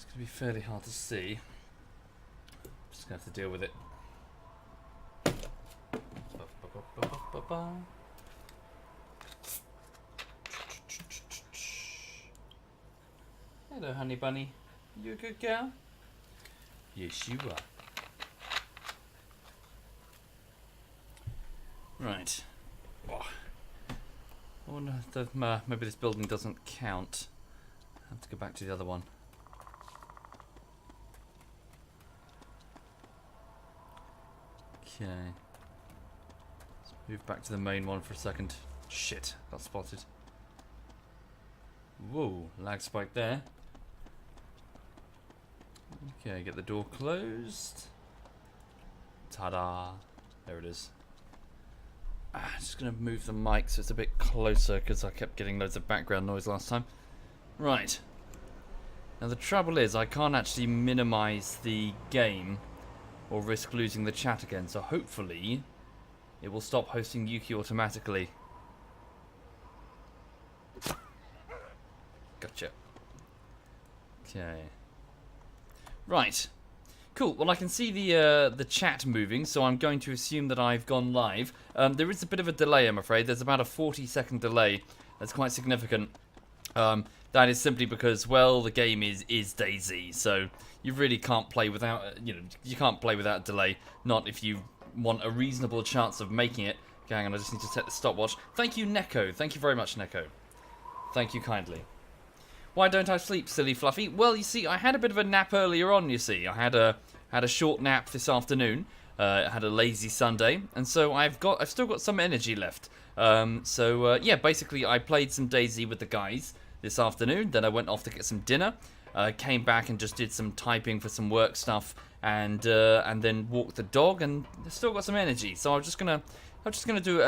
It's going to be fairly hard to see. Just going to have to deal with it. Hello, honey bunny. You a good girl? Yes, you are. Right. Oh. I wonder if maybe this building doesn't count. I have to go back to the other one. Okay. Let's move back to the main one for a second. Shit, got spotted. Whoa, lag spike there. Okay, get the door closed. Ta-da. There it is. Just going to move the mic so it's a bit closer because I kept getting loads of background noise last time. Right. Now the trouble is I can't actually minimize the game or risk losing the chat again, so hopefully it will stop hosting Yuki automatically. Gotcha. Okay. Right. Cool. Well, I can see the chat moving, so I'm going to assume that I've gone live. There is a bit of a delay, I'm afraid. There's about a 40-second delay. That's quite significant. That is simply because, well, the game is DayZ, so you really can't play without, you can't play without delay. Not if you want a reasonable chance of making it. Okay, hang on, I just need to set the stopwatch. Thank you, Neko. Thank you very much, Neko. Thank you kindly. Why don't I sleep, silly Fluffy? Well, you see, I had a bit of a nap earlier on, you see. I had a short nap this afternoon. I had a lazy Sunday, and so I've still got some energy left. Yeah, basically I played some DayZ with the guys this afternoon, then I went off to get some dinner, came back and just did some typing for some work stuff, and then walked the dog, and still got some energy. So I'm just gonna do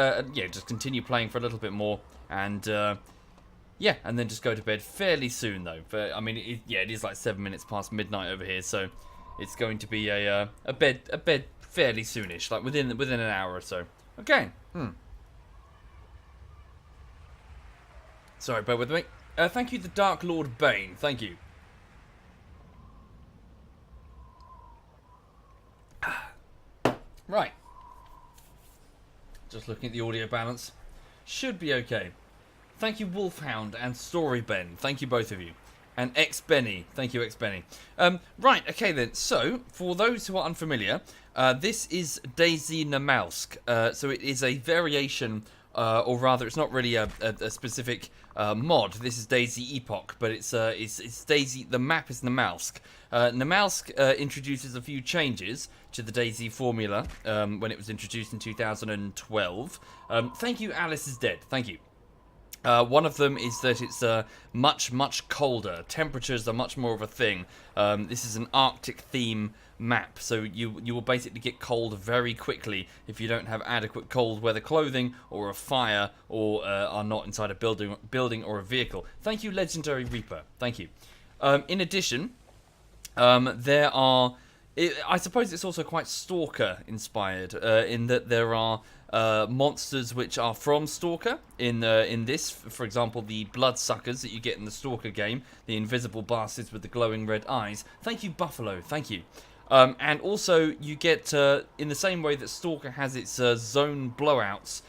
just continue playing for a little bit more, and yeah, and then just go to bed fairly soon though. But I mean, it is like 7 minutes past midnight over here, so it's going to be a bed fairly soonish, like within an hour or so. Okay. Sorry, bear with me. Thank you, the Dark Lord Bane. Thank you. Right. Just looking at the audio balance. Should be okay. Thank you, Wolfhound and Story Ben. Thank you, both of you. And X-Benny. Thank you, X-Benny. Right, okay then. So, for those who are unfamiliar, this is DayZ Namalsk. So it is a variation, or rather, it's not really a specific mod. This is DayZ Epoch, but it's DayZ. The map is Namalsk. Namalsk introduces a few changes to the DayZ formula when it was introduced in 2012. Thank you, Alice is Dead. Thank you. One of them is that it's much colder. Temperatures are much more of a thing. This is an Arctic theme map, so you will basically get cold very quickly if you don't have adequate cold weather clothing or a fire or are not inside a building or a vehicle. Thank you, Legendary Reaper. Thank you. In addition, there are... I suppose it's also quite Stalker inspired in that there are monsters which are from Stalker in this. For example, the bloodsuckers that you get in the Stalker game, the invisible bastards with the glowing red eyes. Thank you, Buffalo. Thank you. And also you get in the same way that Stalker has its zone blowouts,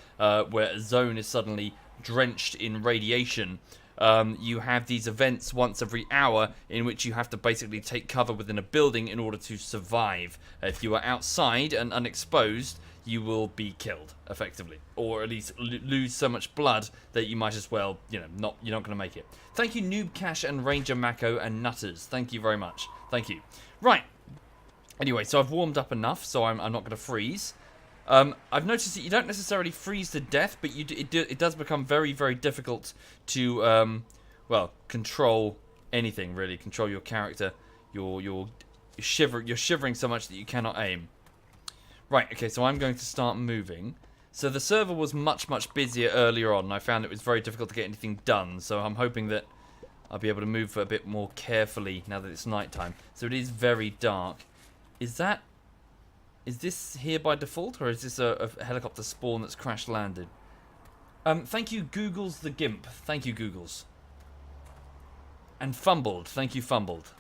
where a zone is suddenly drenched in radiation. You have these events once every hour in which you have to basically take cover within a building in order to survive. If you are outside and unexposed, you will be killed, effectively. Or at least lose so much blood that you might as well, you're not going to make it. Thank you, Noob Cash and Ranger Mako and Nutters. Thank you very much. Thank you. Right. Anyway, so I've warmed up enough, so I'm not going to freeze. I've noticed that you don't necessarily freeze to death, but it does become very, very difficult to, well, control anything, really. Control your character. You're shivering so much that you cannot aim. Right, okay, so I'm going to start moving. So the server was much busier earlier on, and I found it was very difficult to get anything done, so I'm hoping that I'll be able to move a bit more carefully now that it's nighttime. So it is very dark. Is this here by default, or is this a helicopter spawn that's crash landed? Thank you, Googles the Gimp. Thank you, Googles. And Fumbled. Thank you, Fumbled.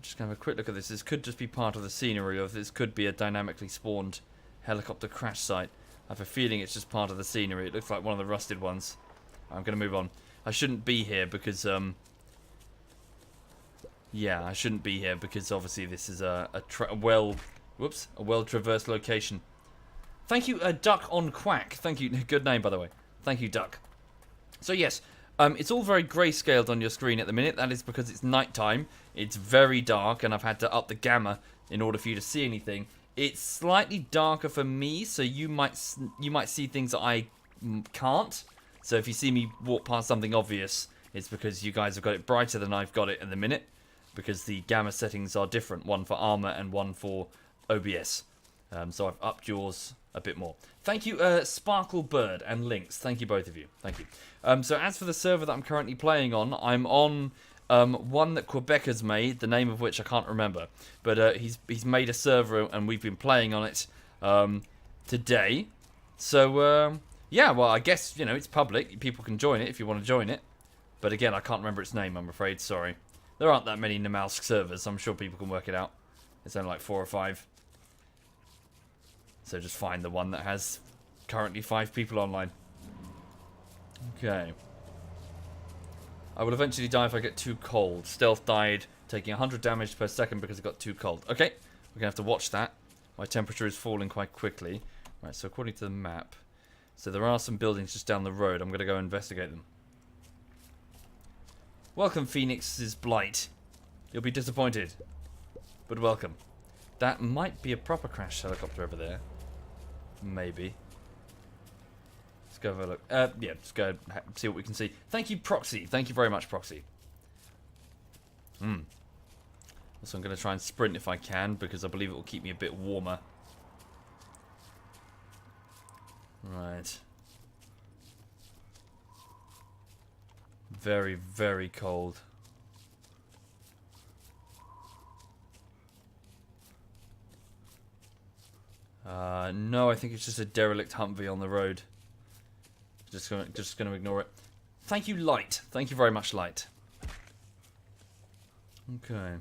just going to have a quick look at this. This could just be part of the scenery, or this could be a dynamically spawned helicopter crash site. I have a feeling it's just part of the scenery. It looks like one of the rusted ones. I'm going to move on. I shouldn't be here because, yeah, I shouldn't be here because obviously this is a well-traversed location. Thank you, Duck on Quack. Thank you. Good name, by the way. Thank you, Duck. So, yes, it's all very grayscaled on your screen at the minute. That is because it's nighttime. It's very dark, and I've had to up the gamma in order for you to see anything. It's slightly darker for me, so you might see things that I can't. So if you see me walk past something obvious, it's because you guys have got it brighter than I've got it in the minute, because the gamma settings are different, one for Arma and one for OBS. So I've upped yours a bit more. Thank you, Sparkle Bird and Lynx. Thank you, both of you. Thank you. So as for the server that I'm currently playing on, I'm on one that Quebecers made, the name of which I can't remember. But he's made a server, and we've been playing on it today. So, yeah, well, I guess, you know, it's public. People can join it if you want to join it. But again, I can't remember its name, I'm afraid. Sorry. There aren't that many Namalsk servers. I'm sure people can work it out. It's only like 4 or 5. So just find the one that has currently 5 people online. Okay. I will eventually die if I get too cold. Stealth died, taking 100 damage per second because it got too cold. Okay, we're going to have to watch that. My temperature is falling quite quickly. Right, so according to the map, so there are some buildings just down the road. I'm going to go investigate them. Welcome, Phoenix's Blight. You'll be disappointed, but welcome. That might be a proper crash helicopter over there. Maybe. Let's go have a look. Yeah, let's go see what we can see. Thank you, Proxy. Thank you very much, Proxy. Also, I'm going to try and sprint if I can, because I believe it will keep me a bit warmer. Right. Very, very cold. No, I think it's just a derelict Humvee on the road. Just gonna ignore it. Thank you, Light. Thank you very much, Light. Okay.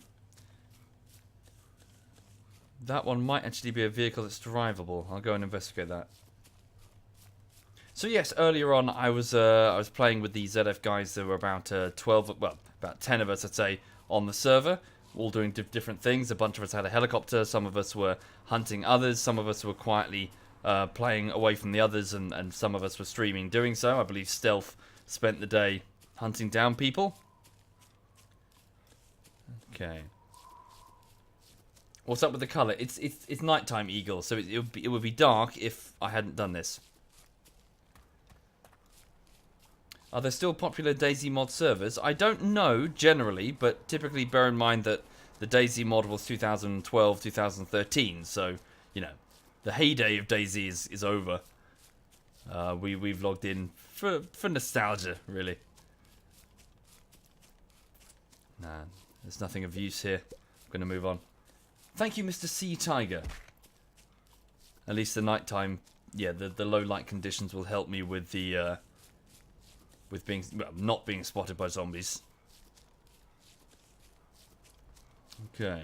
That one might actually be a vehicle that's drivable. I'll go and investigate that. So yes, earlier on I was playing with the ZF guys. There were about 12, well, about 10 of us, I'd say, on the server, all doing different things. A bunch of us had a helicopter. Some of us were hunting others. Some of us were quietly playing away from the others, and some of us were streaming doing so. I believe Stealth spent the day hunting down people. Okay. What's up with the colour? It's nighttime, Eagle, so it would be dark if I hadn't done this. Are there still popular DayZ mod servers? I don't know, generally, but typically bear in mind that the DayZ mod was 2012, 2013, so, you know, the heyday of DayZ is over. We've logged in for nostalgia, really. Nah, there's nothing of use here. I'm going to move on. Thank you, Mr. Sea Tiger. At least the nighttime, yeah, the low light conditions will help me with the... with being, well, not being spotted by zombies. Okay.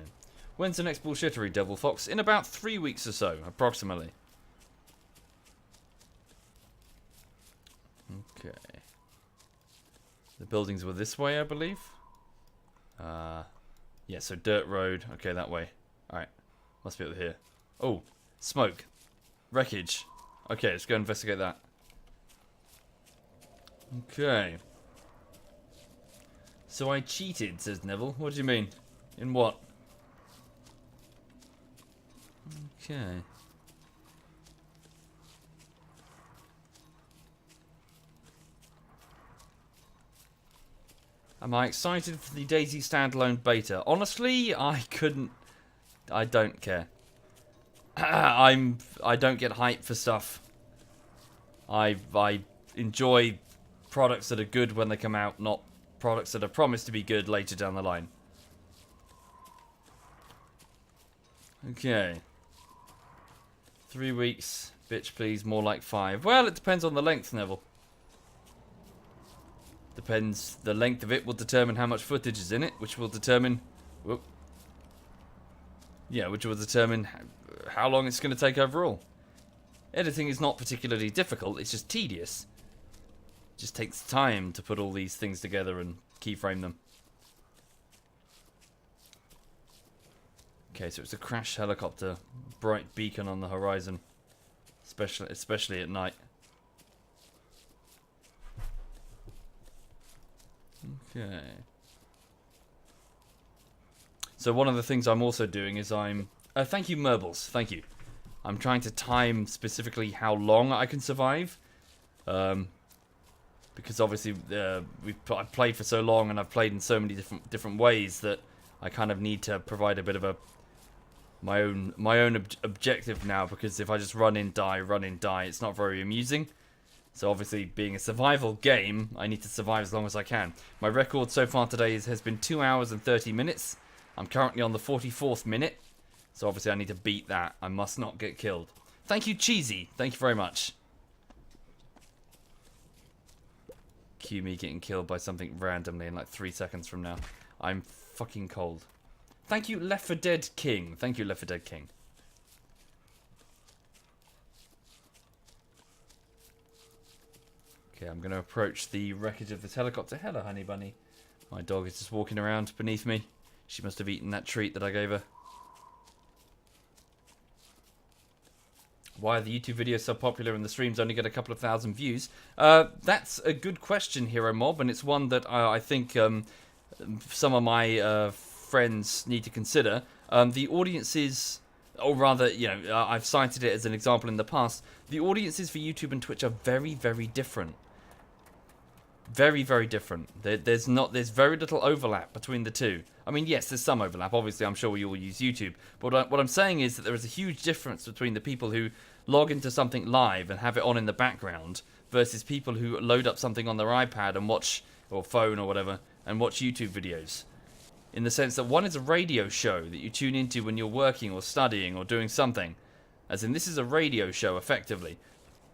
When's the next bullshittery, Devil Fox? In about 3 weeks or so, approximately. Okay. The buildings were this way, I believe. Yeah, so dirt road. Okay, that way. Alright. Must be over here. Oh, smoke. Wreckage. Okay, let's go investigate that. Okay. So I cheated, says Neville. What do you mean? In what? Okay. Am I excited for the DayZ standalone beta? Honestly, I don't care. I don't get hyped for stuff. I enjoy products that are good when they come out, not products that are promised to be good later down the line. Okay. 3 weeks. Bitch, please. More like 5. Well, it depends on the length, Neville. Depends. The length of it will determine how much footage is in it, which will determine... Whoop, Yeah, which will determine how long it's going to take overall. Editing is not particularly difficult, it's just tedious. It just takes time to put all these things together and keyframe them. Okay, so it's a crashed helicopter. Bright beacon on the horizon. Especially at night. Okay. So one of the things I'm also doing is thank you, Merbles. Thank you. I'm trying to time specifically how long I can survive. Because obviously I've played for so long and I've played in so many different ways that I kind of need to provide a bit of my own objective now, because if I just run in, die, it's not very amusing. So obviously, being a survival game, I need to survive as long as I can. My record so far today has been 2 hours and 30 minutes. I'm currently on the 44th minute. So obviously I need to beat that. I must not get killed. Thank you, Cheesy. Thank you very much. Cue me getting killed by something randomly in like 3 seconds from now. I'm fucking cold. Thank you, Left 4 Dead King. Thank you, Left 4 Dead King. Okay, I'm going to approach the wreckage of this helicopter. Hello, honey bunny. My dog is just walking around beneath me. She must have eaten that treat that I gave her. Why are the YouTube videos so popular and the streams only get a couple of thousand views? That's a good question, Hero Mob, and it's one that I think some of my friends need to consider. The audiences, or rather, I've cited it as an example in the past. The audiences for YouTube and Twitch are very, very different. Very, very different. There's very little overlap between the two. I mean, yes, there's some overlap. Obviously, I'm sure we all use YouTube. But what I'm saying is that there is a huge difference between the people who log into something live and have it on in the background versus people who load up something on their iPad and watch, or phone or whatever, and watch YouTube videos. In the sense that one is a radio show that you tune into when you're working or studying or doing something. As in, this is a radio show, effectively.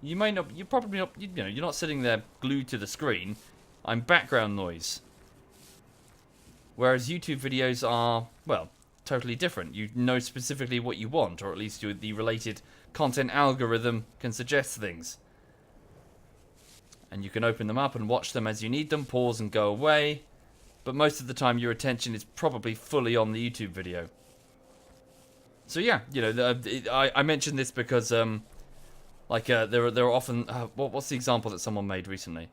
You're probably not, you're not sitting there glued to the screen. I'm background noise. Whereas YouTube videos are, well, totally different. You know specifically what you want, or at least the related content algorithm can suggest things. And you can open them up and watch them as you need them, pause and go away. But most of the time your attention is probably fully on the YouTube video. So yeah, I mentioned this because there are often what's the example that someone made recently?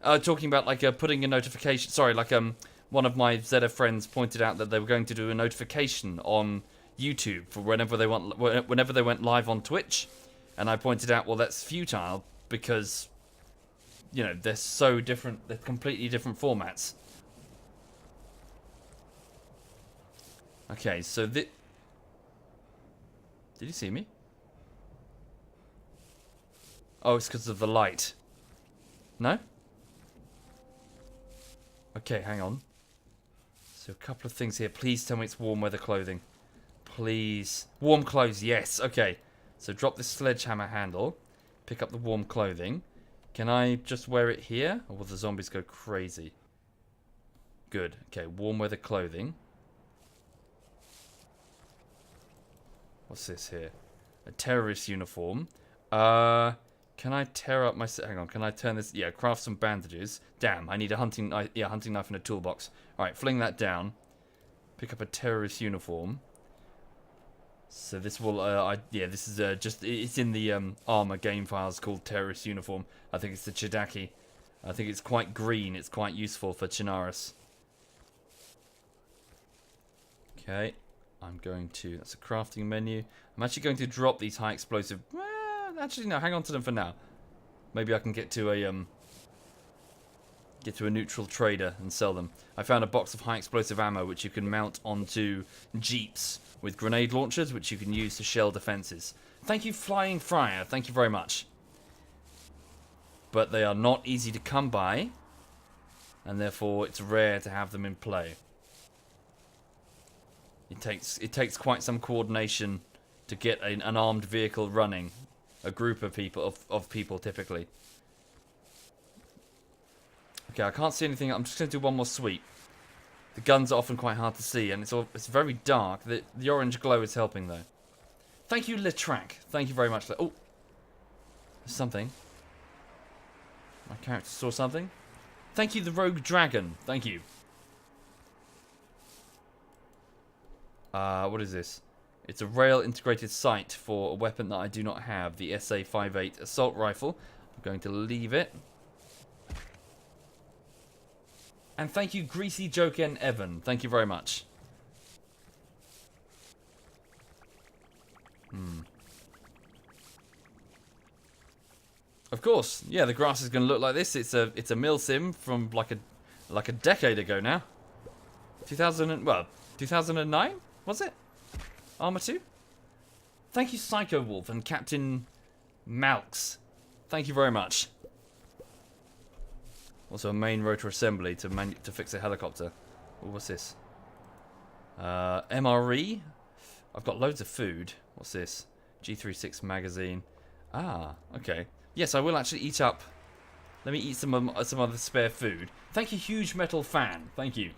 Talking about putting a notification. Sorry, one of my ZF friends pointed out that they were going to do a notification on YouTube for whenever they went live on Twitch, and I pointed out, well, that's futile because they're so different. They're completely different formats. Okay, so did you see me? Oh, it's because of the light. No? Okay, hang on. So a couple of things here. Please tell me it's warm weather clothing. Please. Warm clothes, yes. Okay. So drop this sledgehammer handle. Pick up the warm clothing. Can I just wear it here? Or will the zombies go crazy? Good. Okay, warm weather clothing. What's this here? A terrorist uniform. Can I tear up my... Hang on, can I turn this... Yeah, craft some bandages. Damn, I need a hunting knife. Yeah, hunting knife in a toolbox. Alright, fling that down. Pick up a terrorist uniform. So this will... this is just... It's in the Arma game files called terrorist uniform. I think it's the Chidaki. I think it's quite green. It's quite useful for Chinaris. Okay. I'm going to... That's a crafting menu. I'm actually going to drop these high explosive... Actually, no, hang on to them for now. Maybe I can get to a neutral trader and sell them. I found a box of high explosive ammo which you can mount onto jeeps with grenade launchers, which you can use to shell defenses. Thank you, Flying Friar. Thank you very much. But they are not easy to come by, and therefore it's rare to have them in play. It takes quite some coordination to get an armed vehicle running. A group of people, of people typically. Okay, I can't see anything. I'm just going to do one more sweep. The guns are often quite hard to see, and it's very dark. The orange glow is helping, though. Thank you, Litrack. Thank you very much. Oh, there's something. My character saw something. Thank you, the Rogue Dragon. Thank you. What is this? It's a rail-integrated sight for a weapon that I do not have, the SA-58 assault rifle. I'm going to leave it. And thank you, Greasy Joken Evan. Thank you very much. Of course, yeah. The grass is going to look like this. It's a milsim from like a decade ago now. 2009 was it? Arma 2. Thank you, Psycho Wolf and Captain Malks. Thank you very much. Also, a main rotor assembly to fix a helicopter. Ooh, what's this? MRE. I've got loads of food. What's this? G36 magazine. Ah, okay. Yes, I will actually eat up. Let me eat some other spare food. Thank you, Huge Metal Fan. Thank you.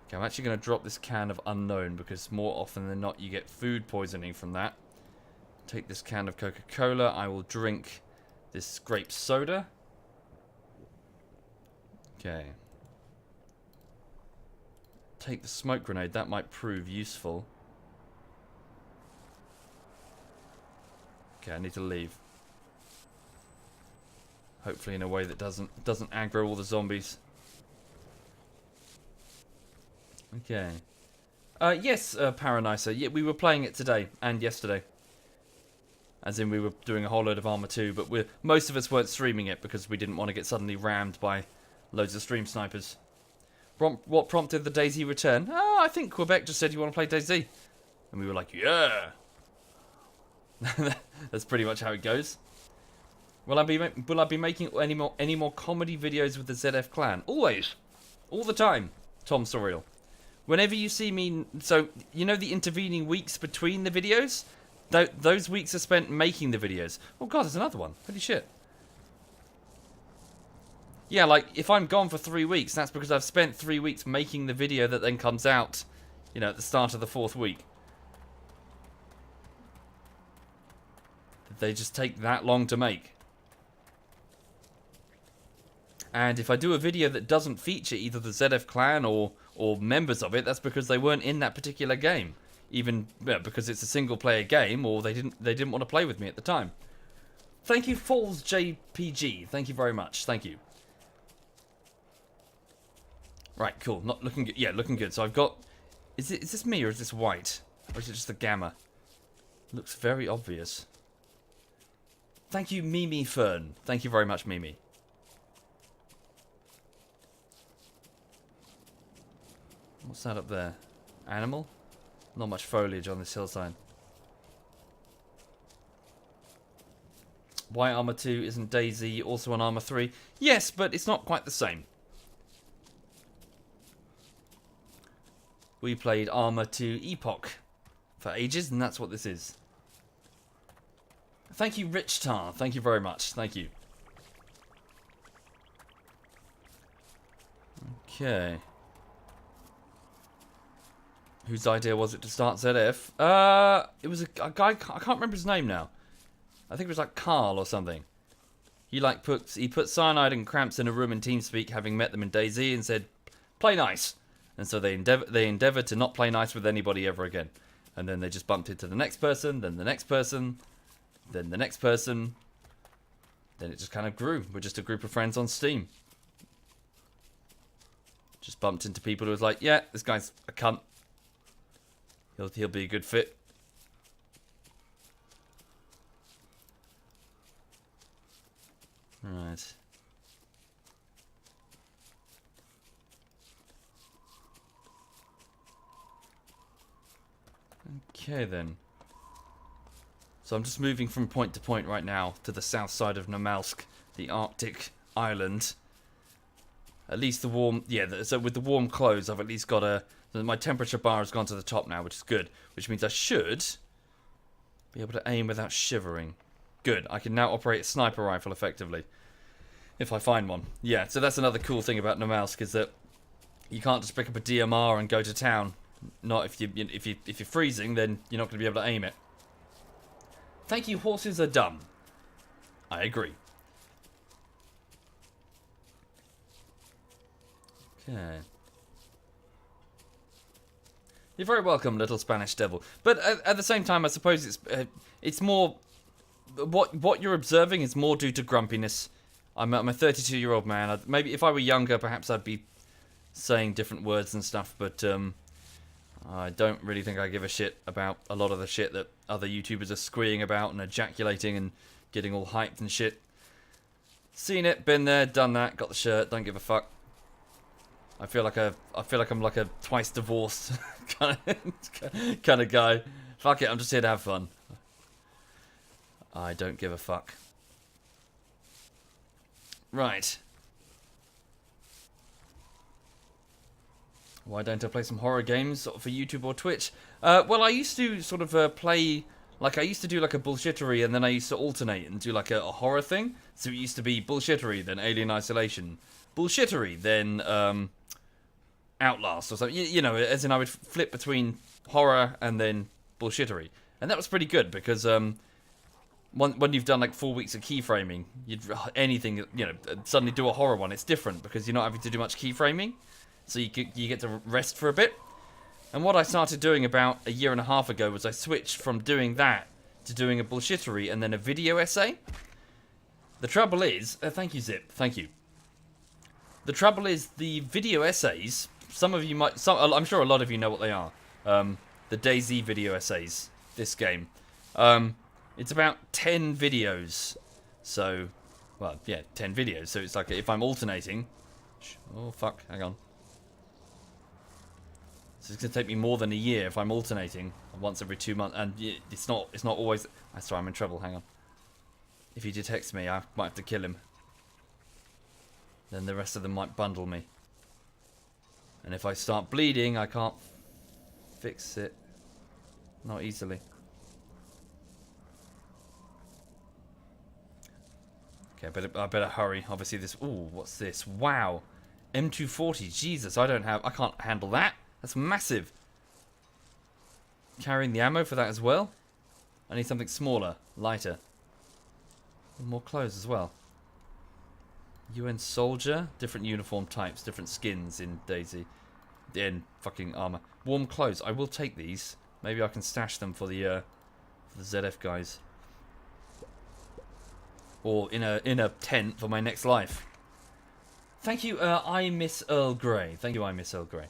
Okay, I'm actually going to drop this can of Unknown because more often than not you get food poisoning from that. Take this can of Coca-Cola. I will drink this grape soda. Okay. Take the smoke grenade. That might prove useful. Okay, I need to leave. Hopefully in a way that doesn't aggro all the zombies. Okay. Yes, Paranisa. Yeah, we were playing it today and yesterday. As in, we were doing a whole load of Arma 2, but most of us weren't streaming it because we didn't want to get suddenly rammed by loads of stream snipers. What prompted the DayZ return? Oh, I think Quebec just said you want to play DayZ. And we were like, yeah! That's pretty much how it goes. Will I be making any more comedy videos with the ZF clan? Always! All the time, Tom Sorial. Whenever you see me... So, you know the intervening weeks between the videos? Those weeks are spent making the videos. Oh god, there's another one. Holy shit. Yeah, like, if I'm gone for 3 weeks, that's because I've spent 3 weeks making the video that then comes out, you know, at the start of the 4th week. They just take that long to make. And if I do a video that doesn't feature either the ZF clan or members of it, that's because they weren't in that particular game. Even because it's a single-player game, or they didn't want to play with me at the time. Thank you, Falls JPG. Thank you very much. Thank you. Right, cool. Not looking good. Yeah, looking good. So I've got... Is this me or is this white? Or is it just the gamma? Looks very obvious. Thank you, Mimi Fern. Thank you very much, Mimi. What's that up there? Animal? Not much foliage on this hillside. Why Arma 2 isn't DayZ also on Arma 3? Yes, but it's not quite the same. We played Arma 2 Epoch for ages, and that's what this is. Thank you, Rich Tar. Thank you very much. Thank you. Okay. Whose idea was it to start ZF? It was a guy, I can't remember his name now. I think it was like Carl or something. He put cyanide and cramps in a room in TeamSpeak, having met them in DayZ, and said, play nice. And so they endeavoured to not play nice with anybody ever again. And then they just bumped into the next person, then the next person, then the next person. Then it just kind of grew. We're just a group of friends on Steam. Just bumped into people who was like, yeah, this guy's a cunt. He'll be a good fit. Right. Okay then. So I'm just moving from point to point right now to the south side of Namalsk, the Arctic island. At least the warm, yeah, so with the warm clothes I've at least got my temperature bar has gone to the top now, which is good. Which means I should be able to aim without shivering. Good, I can now operate a sniper rifle effectively. If I find one. Yeah, so that's another cool thing about Namalsk is that You can't just pick up a DMR and go to town. Not if you're freezing, then you're not going to be able to aim it. Thank you, horses are dumb. I agree. Okay. You're very welcome, little Spanish devil. But at the same time, I suppose it's more what you're observing is more due to grumpiness. I'm a 32-year-old man. Maybe if I were younger, perhaps I'd be saying different words and stuff. But I don't really think I give a shit about a lot of the shit that other YouTubers are squeeing about and ejaculating and getting all hyped and shit. Seen it, been there, done that, got the shirt. Don't give a fuck. I feel like I'm like a twice divorced kind of guy. Fuck it, I'm just here to have fun. I don't give a fuck. Right. Why don't I play some horror games for YouTube or Twitch? Well, I used to sort of play, like I used to do like a bullshittery, and then I used to alternate and do like a horror thing. So it used to be bullshittery, then Alien Isolation, bullshittery, then Outlast or something. You know, as in I would flip between horror and then bullshittery, and that was pretty good because when you've done like 4 weeks of keyframing, you'd anything, you know, suddenly do a horror one. It's different because you're not having to do much keyframing. So you get to rest for a bit. And what I started doing about a year and a half ago was I switched from doing that to doing a bullshittery and then a video essay. The trouble is... thank you, Zip. Thank you. The trouble is the video essays... Some of you might... I'm sure a lot of you know what they are. The DayZ video essays. This game. It's about 10 videos. So... Well, yeah, 10 videos. So it's like if I'm alternating... Oh, fuck. Hang on. So it's going to take me more than a year if I'm alternating once every 2 months. And it's not always... Sorry, I'm in trouble. Hang on. If he detects me, I might have to kill him. Then the rest of them might bundle me. And if I start bleeding, I can't fix it. Not easily. Okay, I better hurry. Obviously this... Ooh, what's this? Wow. M240. Jesus, I can't handle that. That's massive. Carrying the ammo for that as well. I need something smaller, lighter. And more clothes as well. UN soldier. Different uniform types, different skins in DayZ. In fucking Arma. Warm clothes. I will take these. Maybe I can stash them for the ZF guys. Or in a tent for my next life. Thank you, I miss Earl Grey. Thank you, I miss Earl Grey.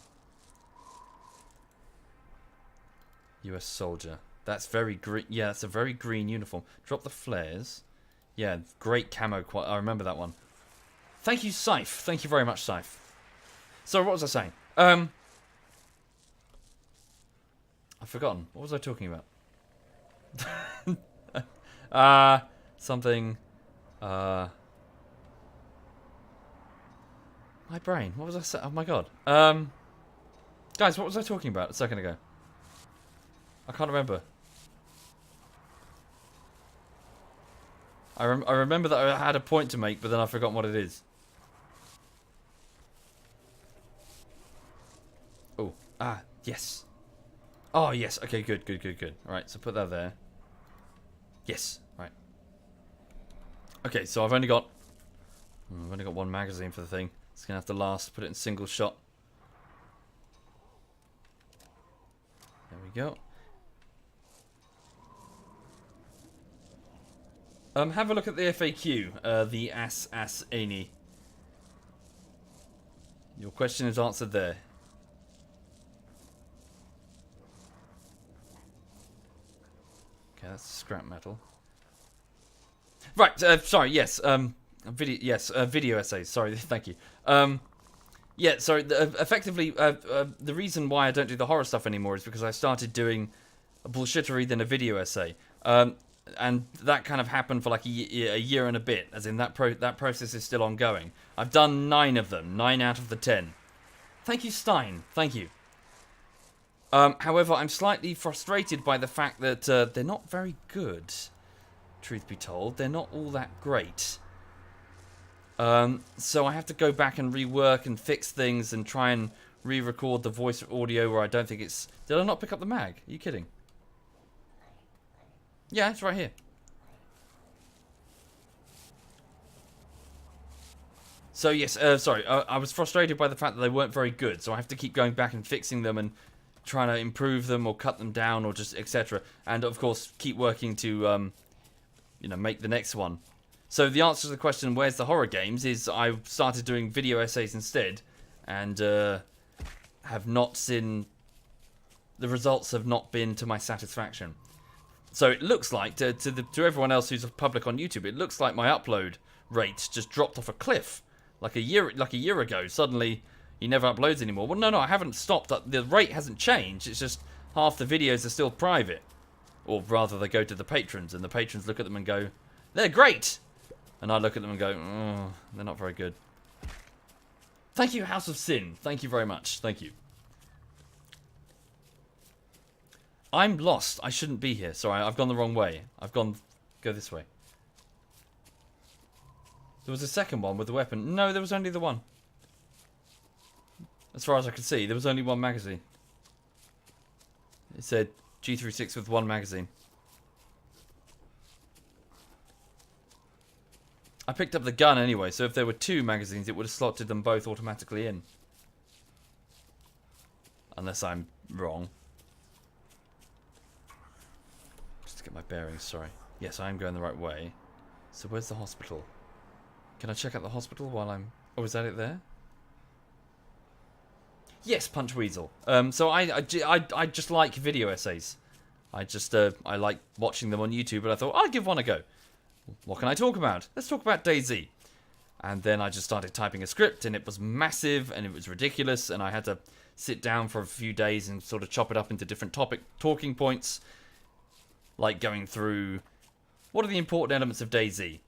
US soldier. That's very green. Yeah, that's a very green uniform. Drop the flares. Yeah, great camo. I remember that one. Thank you, Scythe. Thank you very much, Scythe. So, what was I saying? I've forgotten. What was I talking about? Something. My brain. What was I saying? Oh my god. Guys, what was I talking about a second ago? I can't remember. I remember that I had a point to make, but then I've forgotten what it is. Oh, yes. Oh, yes. Okay, good. Alright, so put that there. Yes, right. Okay, so I've only got one magazine for the thing. It's gonna have to last. Put it in single shot. There we go. Have a look at the FAQ, the Any. Your question is answered there. Okay, that's scrap metal. Right, sorry, yes, video essays, sorry, thank you. Yeah, sorry, effectively, the reason why I don't do the horror stuff anymore is because I started doing a bullshittery, then a video essay. And that kind of happened for like a year and a bit, as in that process is still ongoing. I've done 9 of them, 9 out of the 10. Thank you, Stein. Thank you. However, I'm slightly frustrated by the fact that they're not very good. Truth be told, they're not all that great. So I have to go back and rework and fix things and try and re-record the voice audio where I don't think it's... Did I not pick up the mag? Are you kidding? Yeah, it's right here. So yes, sorry, I was frustrated by the fact that they weren't very good, so I have to keep going back and fixing them and trying to improve them or cut them down or just etc. And of course, keep working to, you know, make the next one. So the answer to the question, where's the horror games, is I started doing video essays instead, and have not seen... The results have not been to my satisfaction. So it looks like, to everyone else who's public on YouTube, it looks like my upload rate just dropped off a cliff. Like a year ago, suddenly he never uploads anymore. Well, no, I haven't stopped. The rate hasn't changed. It's just half the videos are still private. Or rather, they go to the patrons, and the patrons look at them and go, they're great! And I look at them and go, oh, they're not very good. Thank you, House of Sin. Thank you very much. Thank you. I'm lost. I shouldn't be here. Sorry, I've gone the wrong way. Go this way. There was a second one with the weapon. No, there was only the one. As far as I could see, there was only one magazine. It said G36 with one magazine. I picked up the gun anyway, so if there were two magazines, it would have slotted them both automatically in. Unless I'm wrong. Just to get my bearings, sorry. Yes, I am going the right way. So where's the hospital? Can I check out the hospital while I'm... Oh, is that it there? Yes, Punch Weasel. So I just like video essays. I like watching them on YouTube, and I thought, I'll give one a go. What can I talk about? Let's talk about DayZ. And then I just started typing a script, and it was massive, and it was ridiculous, and I had to sit down for a few days and sort of chop it up into different talking points. Like going through, what are the important elements of DayZ?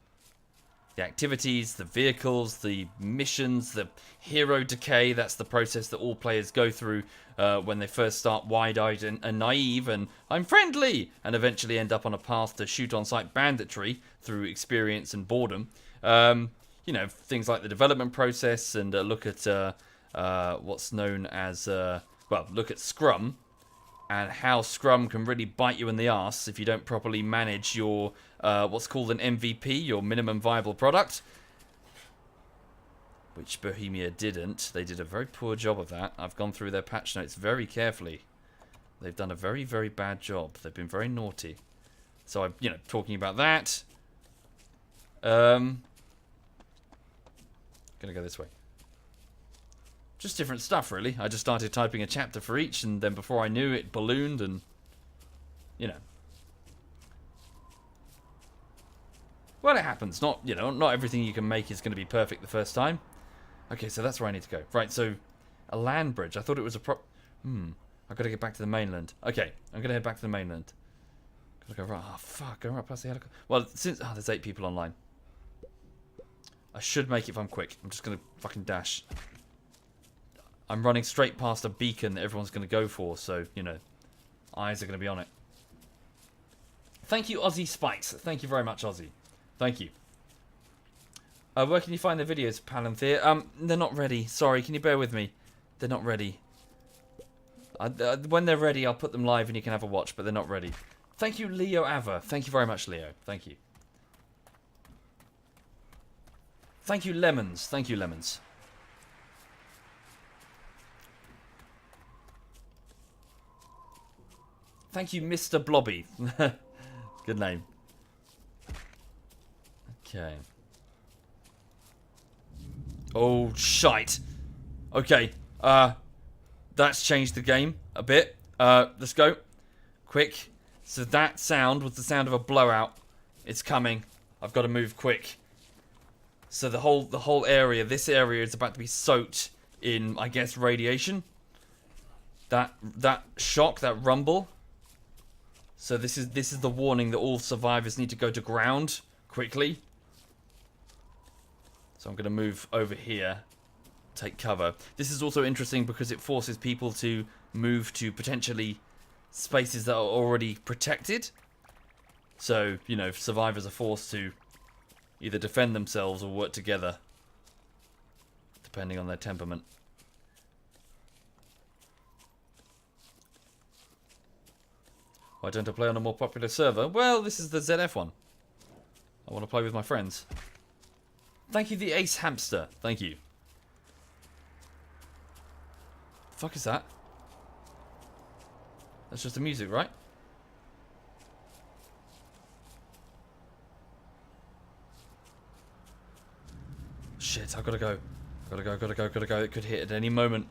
The activities, the vehicles, the missions, the hero decay. That's the process that all players go through when they first start wide-eyed and naive and I'm friendly, and eventually end up on a path to shoot-on-sight banditry through experience and boredom. You know, things like the development process, and look at what's known as, well, look at Scrum, and how Scrum can really bite you in the arse if you don't properly manage your what's called an MVP, your minimum viable product, which Bohemia didn't. They did a very poor job of that. I've gone through their patch notes very carefully. They've done a very, very bad job. They've been very naughty. So I'm, you know, talking about that. Gonna go this way. Just different stuff, really. I just started typing a chapter for each, and then before I knew it, ballooned, and, you know. Well, it happens. Not, you know, not everything you can make is going to be perfect the first time. Okay, so that's where I need to go. Right, so a land bridge. I thought it was a I've got to get back to the mainland. Okay, I'm going to head back to the mainland. Gotta go right. Oh, fuck. Go right past the helicopter. Well, since... Oh, there's 8 people online. I should make it if I'm quick. I'm just going to fucking dash. I'm running straight past a beacon that everyone's going to go for, so, you know, eyes are going to be on it. Thank you, Aussie Spikes. Thank you very much, Aussie. Thank you. Where can you find the videos, Palantir? They're not ready. Sorry, can you bear with me? They're not ready. When they're ready, I'll put them live and you can have a watch, but they're not ready. Thank you, Leo Ava. Thank you very much, Leo. Thank you. Thank you, Lemons. Thank you, Lemons. Thank you, Mr. Blobby. Good name. Okay. Oh, shite. Okay. That's changed the game a bit. Let's go. Quick. So that sound was the sound of a blowout. It's coming. I've got to move quick. So the whole area, this area is about to be soaked in, I guess, radiation. That shock, that rumble. So this is the warning that all survivors need to go to ground quickly. So I'm going to move over here, take cover. This is also interesting because it forces people to move to potentially spaces that are already protected. So, you know, survivors are forced to either defend themselves or work together depending on their temperament. Why don't I play on a more popular server? Well, this is the ZF one. I want to play with my friends. Thank you, the Ace Hamster. Thank you. The fuck is that? That's just the music, right? Shit, I've got to go. Gotta go. It could hit at any moment.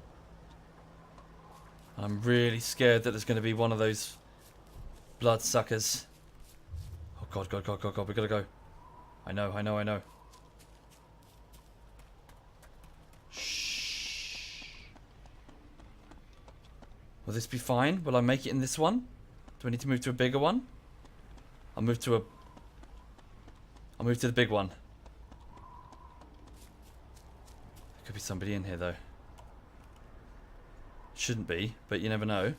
I'm really scared that there's going to be one of those bloodsuckers. Oh god, we gotta go. I know. Shh. Will this be fine? Will I make it in this one? Do I need to move to a bigger one? I'll move to the big one. There could be somebody in here though. Shouldn't be, but you never know.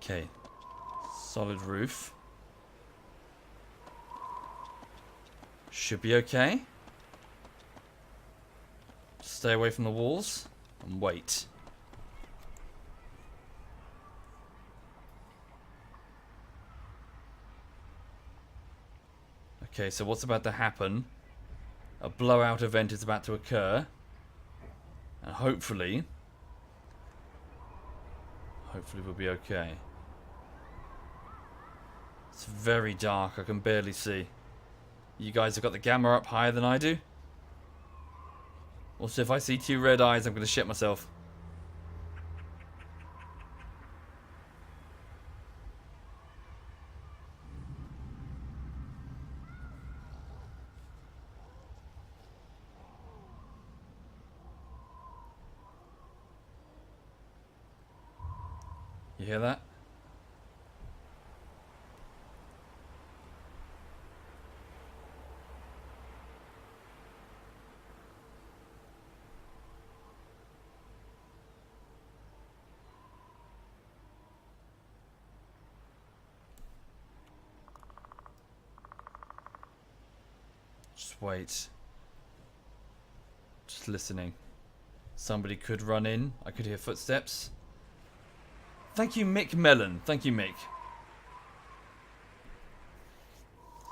Okay. Solid roof. Should be okay. Stay away from the walls and wait. Okay, so what's about to happen? A blowout event is about to occur. And hopefully we'll be okay. It's very dark, I can barely see. You guys have got the gamma up higher than I do. Also, if I see two red eyes, I'm going to shit myself. You hear that? Just wait. Just listening. Somebody could run in. I could hear footsteps. Thank you, Mick Mellon. Thank you, Mick.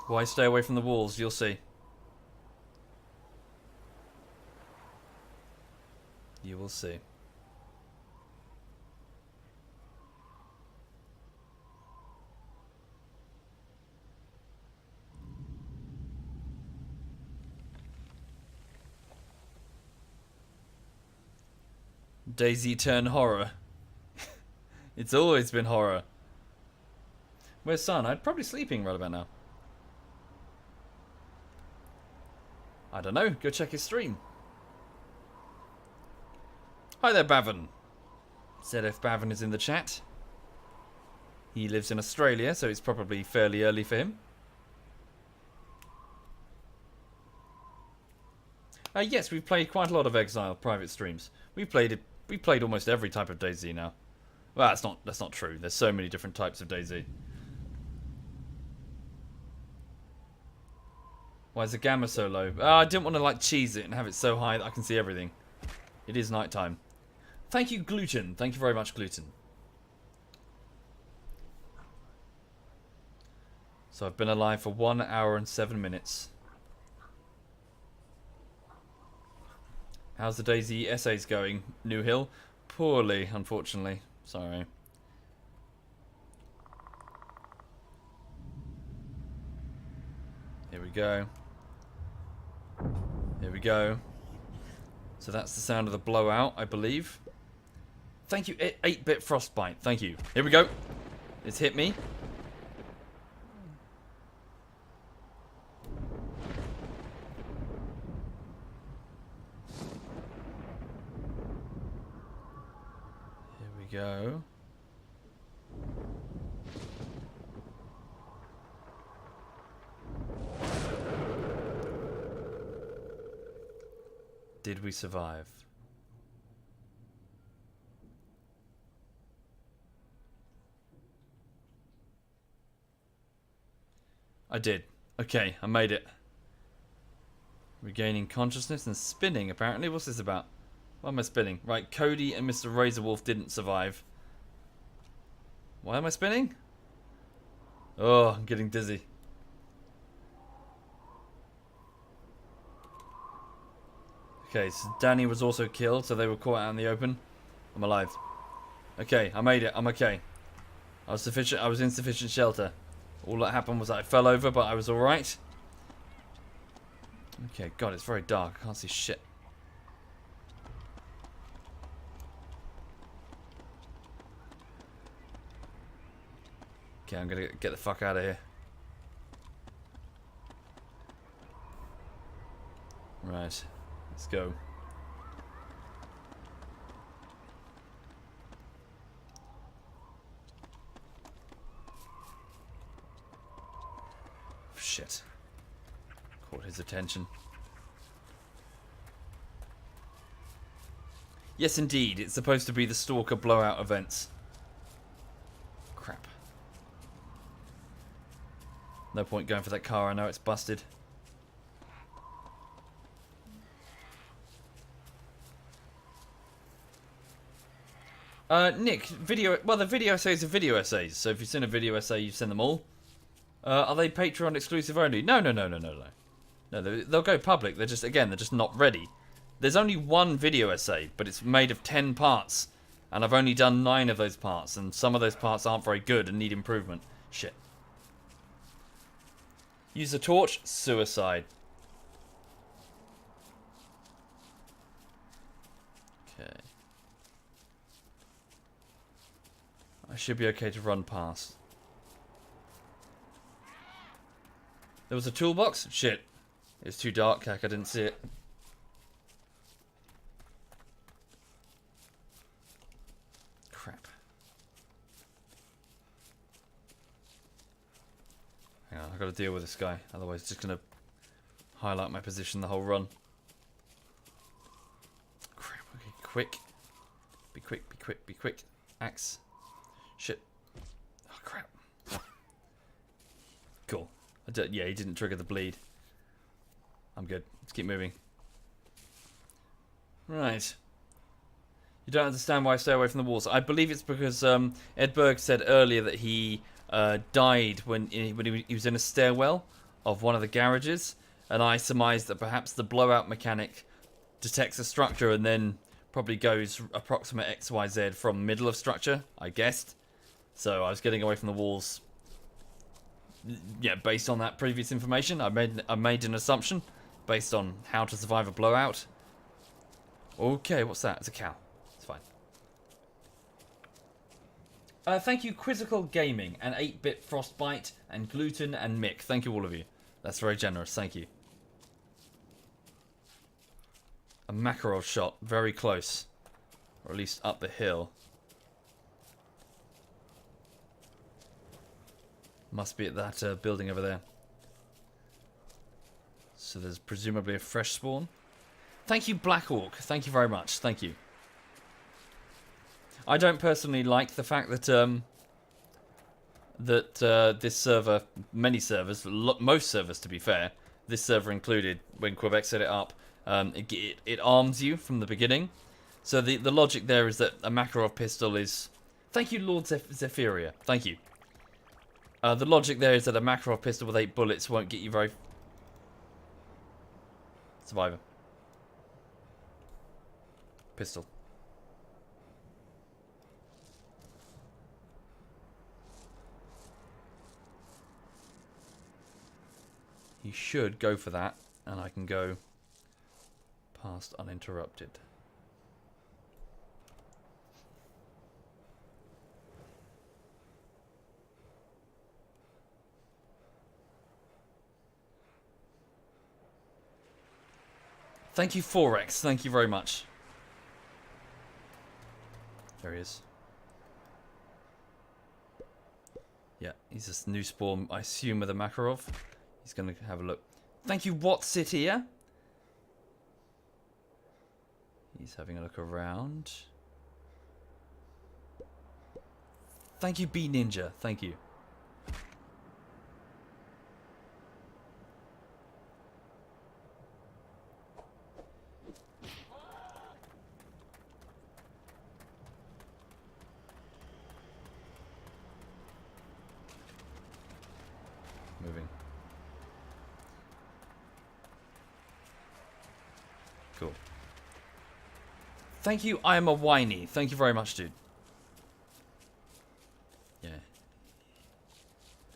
Why stay away from the walls? You'll see. You will see. DayZ turn horror. It's always been horror. Where's Son? I'd probably sleeping right about now. I don't know. Go check his stream. Hi there, Bavin. ZF Bavin is in the chat. He lives in Australia, so it's probably fairly early for him. Yes, we've played quite a lot of Exile private streams. We played almost every type of DayZ now. Well, that's not true. There's so many different types of DayZ. Why is the gamma so low? I didn't want to like cheese it and have it so high that I can see everything. It is nighttime. Thank you, Gluten. Thank you very much, Gluten. So I've been alive for 1 hour and 7 minutes. How's the DayZ essays going, New Hill? Poorly, unfortunately. Sorry. Here we go. Here we go. So that's the sound of the blowout, I believe. Thank you, 8-bit Frostbite. Thank you. Here we go. It's hit me. Here we go. Did we survive? I did. Okay, I made it. Regaining consciousness and spinning, apparently. What's this about? Why am I spinning? Right, Cody and Mr. Razorwolf didn't survive. Why am I spinning? Oh, I'm getting dizzy. Okay, so Danny was also killed, so they were caught out in the open. I'm alive. Okay, I made it. I'm okay. I was in sufficient shelter. All that happened was I fell over, but I was alright. Okay, God, it's very dark. I can't see shit. Okay, I'm gonna get the fuck out of here. Right, let's go. Shit. Caught his attention. Yes, indeed. It's supposed to be the Stalker blowout events. Crap. No point going for that car. I know it's busted. Nick, video. Well, the video essays are video essays. So if you've seen a video essay, you've seen them all. Are they Patreon exclusive only? No. No, they'll go public. They're just not ready. There's only one video essay, but it's made of 10 parts. And I've only done 9 of those parts. And some of those parts aren't very good and need improvement. Shit. Use a torch. Suicide. Okay. I should be okay to run past. There was a toolbox? Shit. It's too dark, Cack. I didn't see it. Crap. Hang on, I've got to deal with this guy. Otherwise, it's just going to highlight my position the whole run. Crap. Okay, quick. Be quick, be quick, be quick. Axe. Shit. Oh, crap. Cool. Yeah, he didn't trigger the bleed. I'm good. Let's keep moving. Right. You don't understand why I stay away from the walls. I believe it's because Ed Berg said earlier that he died when he was in a stairwell of one of the garages, and I surmised that perhaps the blowout mechanic detects a structure and then probably goes approximate XYZ from middle of structure, I guessed. So I was getting away from the walls. Yeah, based on that previous information, I made an assumption based on how to survive a blowout. Okay, what's that? It's a cow. It's fine. Thank you, Quizzical Gaming, and 8-Bit Frostbite, and Gluten, and Mick. Thank you, all of you. That's very generous. Thank you. A Makarov shot, very close, or at least up the hill. Must be at that building over there. So there's presumably a fresh spawn. Thank you, Black Orc. Thank you very much. Thank you. I don't personally like the fact that this server, many servers, most servers to be fair, this server included, when Quebec set it up, it arms you from the beginning. So the logic there is that a Makarov pistol is... Thank you, Lord Zephyria. Thank you. The logic there is that a Makarov pistol with 8 bullets won't get you very... Survivor. Pistol. You should go for that, and I can go past uninterrupted. Thank you, Forex. Thank you very much. There he is. Yeah, he's this new spawn, I assume, with a Makarov. He's going to have a look. Thank you, What's It Here? He's having a look around. Thank you, B Ninja. Thank you. Cool. Thank you, I am a whiny. Thank you very much, dude. Yeah.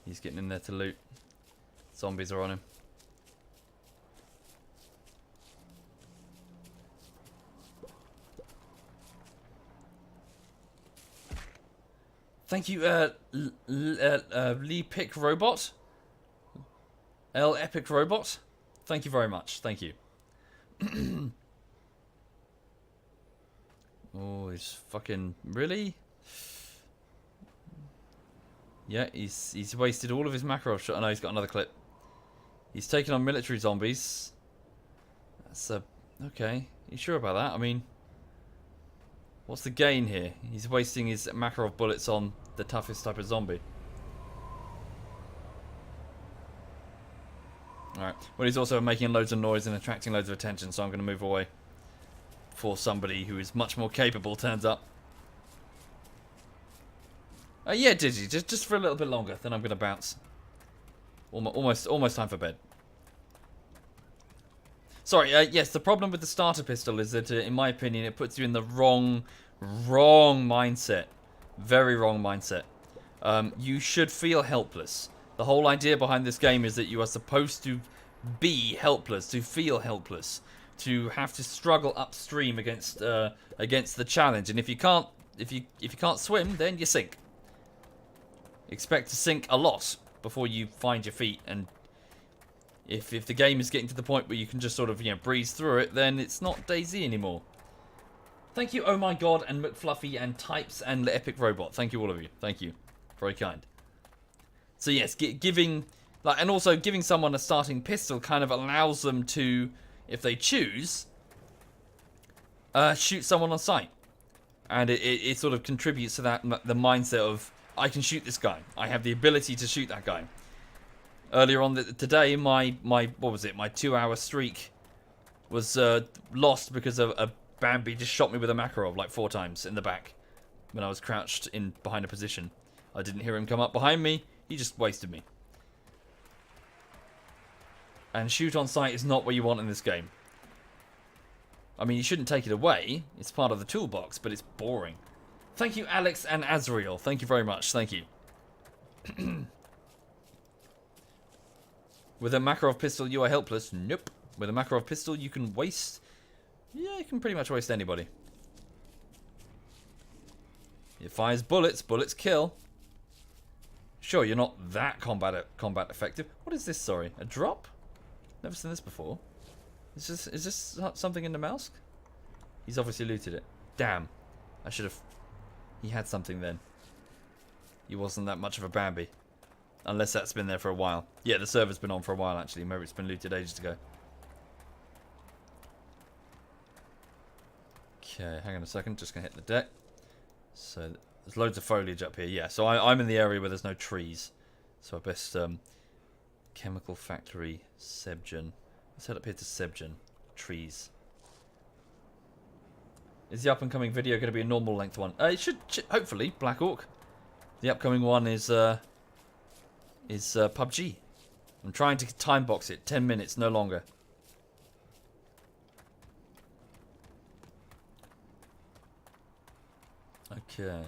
He's getting in there to loot. Zombies are on him. Thank you, Lee Pick Robot. L Epic Robot. Thank you very much. Thank you. Oh, he's fucking... Really? Yeah, he's wasted all of his Makarov shot. I know he's got another clip. He's taken on military zombies. That's okay. You sure about that? I mean, what's the gain here? He's wasting his Makarov bullets on the toughest type of zombie. Alright. Well, he's also making loads of noise and attracting loads of attention, so I'm going to move away before somebody who is much more capable turns up. Yeah, Digi, just for a little bit longer, then I'm going to bounce. Almost time for bed. Sorry, yes, the problem with the starter pistol is that, in my opinion, it puts you in the wrong mindset. Very wrong mindset. You should feel helpless. The whole idea behind this game is that you are supposed to be helpless, to feel helpless, to have to struggle upstream against the challenge. And if you can't swim, then you sink. Expect to sink a lot before you find your feet, and if the game is getting to the point where you can just sort of, breeze through it, then it's not DayZ anymore. Thank you, oh my god, and McFluffy, and Types, and the Epic Robot. Thank you, all of you. Thank you. Very kind. So yes, giving someone a starting pistol kind of allows them to, if they choose, shoot someone on sight. And it sort of contributes to the mindset of, I can shoot this guy. I have the ability to shoot that guy. Earlier on today, my 2-hour streak was lost because a Bambi just shot me with a Makarov like 4 times in the back when I was crouched in behind a position. I didn't hear him come up behind me. He just wasted me. And shoot on sight is not what you want in this game. I mean, you shouldn't take it away. It's part of the toolbox, but it's boring. Thank you, Alex and Azrael. Thank you very much. Thank you. With a Makarov pistol, you are helpless. Nope. With a Makarov pistol, you can waste... Yeah, you can pretty much waste anybody. It fires bullets. Bullets kill. Sure, you're not that combat effective. What is this, sorry? A drop? Never seen this before. Is this something in the mouse? He's obviously looted it. Damn. I should have... He had something then. He wasn't that much of a Bambi. Unless that's been there for a while. Yeah, the server's been on for a while, actually. Maybe it's been looted ages ago. Okay, hang on a second. Just going to hit the deck. So, there's loads of foliage up here. Yeah, so I'm in the area where there's no trees. So I best... Chemical Factory, Sebgen. Let's head up here to Sebgen. Trees. Is the up-and-coming video going to be a normal length one? It should hopefully, Black Orc. The upcoming one is PUBG. I'm trying to time box it. 10 minutes, no longer. Okay.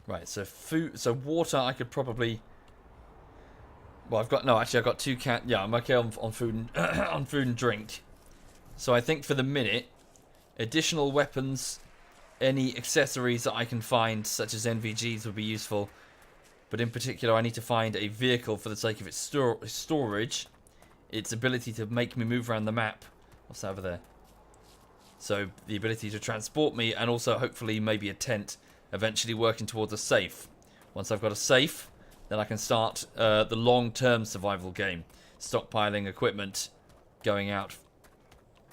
Right, so food, so water I could probably... Well, I've got 2 cans. Yeah, I'm okay on food and, on food and drink. So I think for the minute, additional weapons, any accessories that I can find, such as NVGs, would be useful. But in particular, I need to find a vehicle for the sake of its storage, its ability to make me move around the map. What's that over there? So the ability to transport me, and also hopefully maybe a tent, eventually working towards a safe. Once I've got a safe, then I can start the long-term survival game. Stockpiling equipment, going out,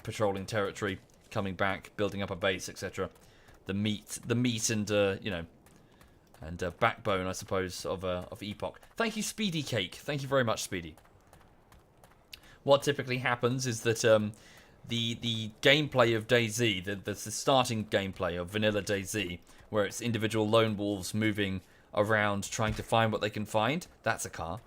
patrolling territory, coming back, building up a base, etc. The meat and and backbone, I suppose, of Epoch. Thank you, Speedy Cake. Thank you very much, Speedy. What typically happens is that the gameplay of DayZ, the starting gameplay of vanilla DayZ, where it's individual lone wolves moving around trying to find what they can find. That's a car.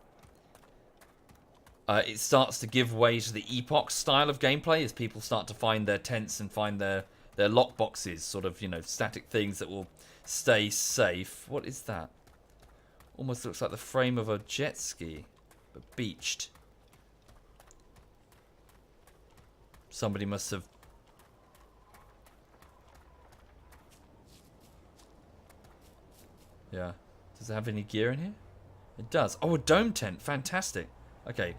It starts to give way to the Epoch style of gameplay as people start to find their tents and find their lockboxes, sort of, you know, static things that will stay safe. What is that? Almost looks like the frame of a jet ski, but beached. Somebody must have... Yeah. Does it have any gear in here? It does. Oh, a dome tent. Fantastic. Okay.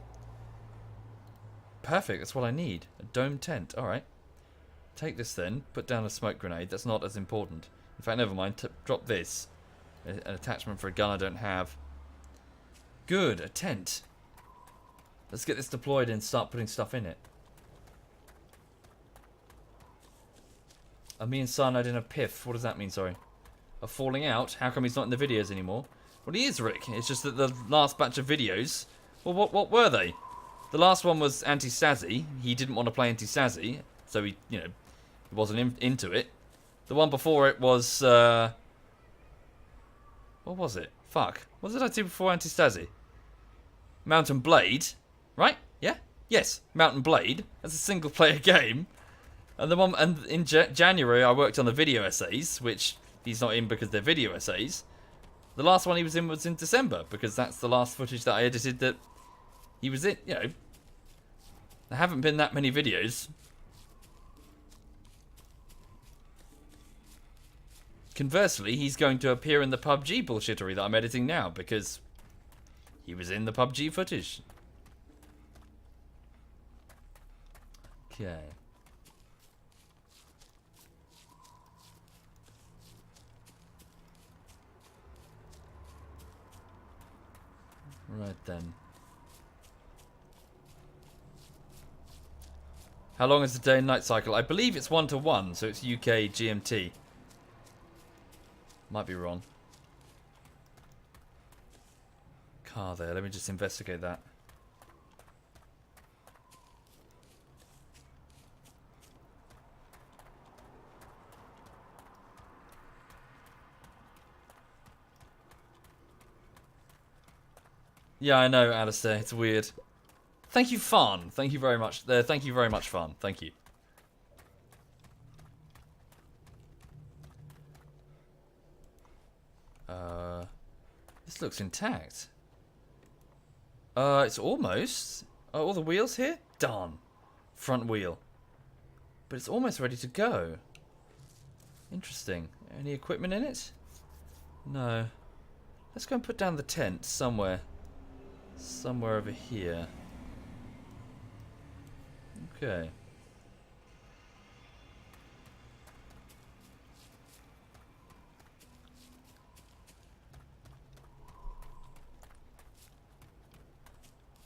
Perfect. That's what I need. A dome tent. Alright. Take this then. Put down a smoke grenade. That's not as important. In fact, never mind. Drop this. An attachment for a gun I don't have. Good. A tent. Let's get this deployed and start putting stuff in it. A me and cyanide in a piff. What does that mean, sorry? A falling out? How come he's not in the videos anymore? Well, he is, Rick. It's just that the last batch of videos... Well, what were they? The last one was anti-Stasi. He didn't want to play anti-Stasi, so he, you know, he wasn't into it. The one before it was... what was it? Fuck. What did I do before anti-Stasi? Mountain Blade. Right? Yeah? Yes. Mountain Blade. That's a single-player game. And the one... And in January, I worked on the video essays, which... He's not in because they're video essays. The last one he was in December, because that's the last footage that I edited that he was in. You know, there haven't been that many videos. Conversely, he's going to appear in the PUBG bullshittery that I'm editing now, because he was in the PUBG footage. Okay. Right then. How long is the day and night cycle? I believe it's 1 to 1, so it's UK GMT. Might be wrong. Car there, let me just investigate that. Yeah, I know, Alistair. It's weird. Thank you, Farn. Thank you very much. Thank you very much, Farn. Thank you. This looks intact. It's almost... Oh, all the wheels here? Darn. Front wheel. But it's almost ready to go. Interesting. Any equipment in it? No. Let's go and put down the tent somewhere. Somewhere over here. Okay.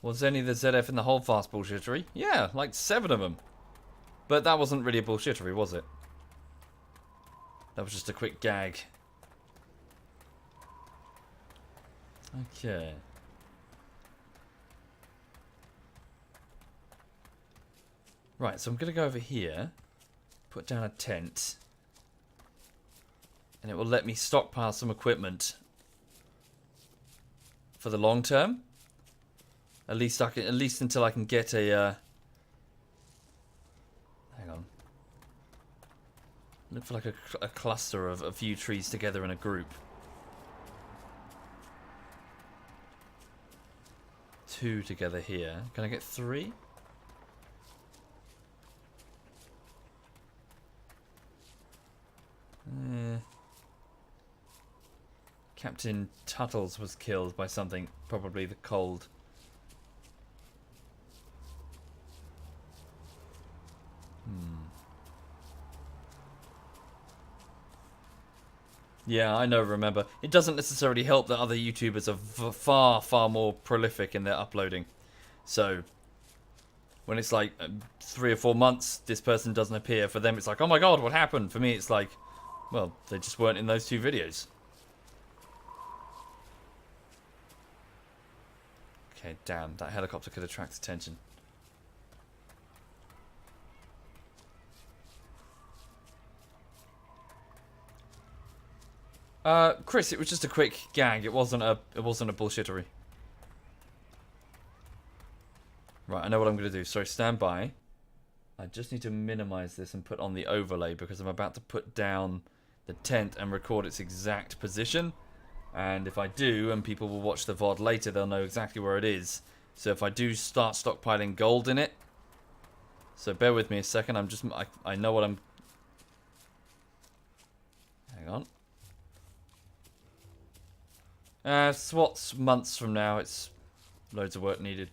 Was any of the ZF in the whole fast bullshittery? Yeah, like 7 of them. But that wasn't really a bullshittery, was it? That was just a quick gag. Okay. Right, so I'm going to go over here, put down a tent, and it will let me stockpile some equipment for the long term. At least until I can get a. Hang on. Look for like a cluster of a few trees together in a group. 2 together here. Can I get 3? Captain Tuttles was killed by something, probably the cold. Yeah, I know, remember. It doesn't necessarily help that other YouTubers are far more prolific in their uploading. So, when it's like 3 or 4 months, this person doesn't appear. For them, it's like, oh my god, what happened? For me, it's like, well, they just weren't in those 2 videos. Okay, damn, that helicopter could attract attention. Chris, it was just a quick gag. It wasn't a bullshittery. Right, I know what I'm going to do. Sorry, stand by. I just need to minimize this and put on the overlay because I'm about to put down the tent and record its exact position. And if I do, and people will watch the VOD later, they'll know exactly where it is. So if I do start stockpiling gold in it, so bear with me a second. I know what I'm... Hang on. SWAT's months from now. It's loads of work needed.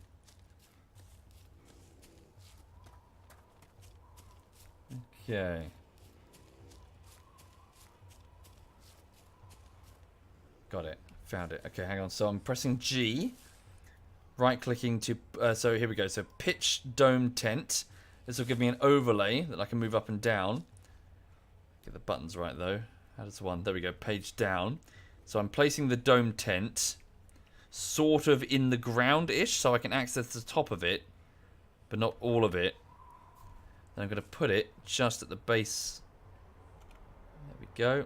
Okay. Got it. Found it. Okay, hang on. So I'm pressing G. Right-clicking to... so here we go. So pitch dome tent. This will give me an overlay that I can move up and down. Get the buttons right, though. How does one? There we go. Page down. So I'm placing the dome tent sort of in the ground-ish so I can access the top of it, but not all of it. Then I'm going to put it just at the base. There we go.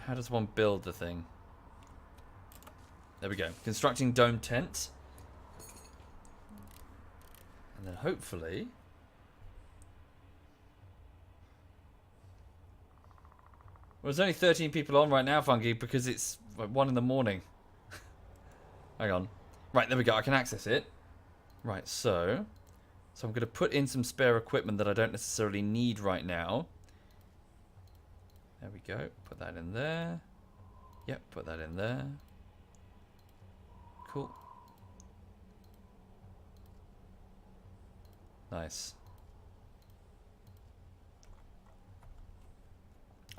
How does one build the thing? There we go. Constructing dome tent. And then hopefully... Well, there's only 13 people on right now, Funky, because it's like 1 in the morning. Hang on. Right, there we go. I can access it. Right, so I'm going to put in some spare equipment that I don't necessarily need right now. There we go. Put that in there. Yep, put that in there. Cool. Nice.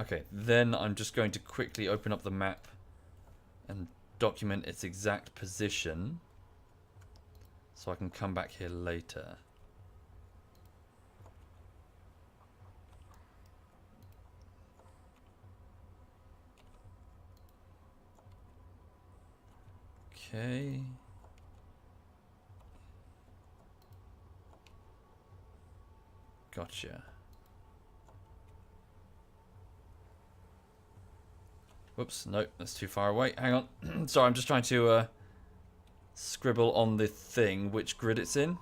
Okay, then I'm just going to quickly open up the map and document its exact position so I can come back here later. Okay. Gotcha. Whoops, nope, that's too far away. Hang on. Sorry, I'm just trying to scribble on the thing which grid it's in.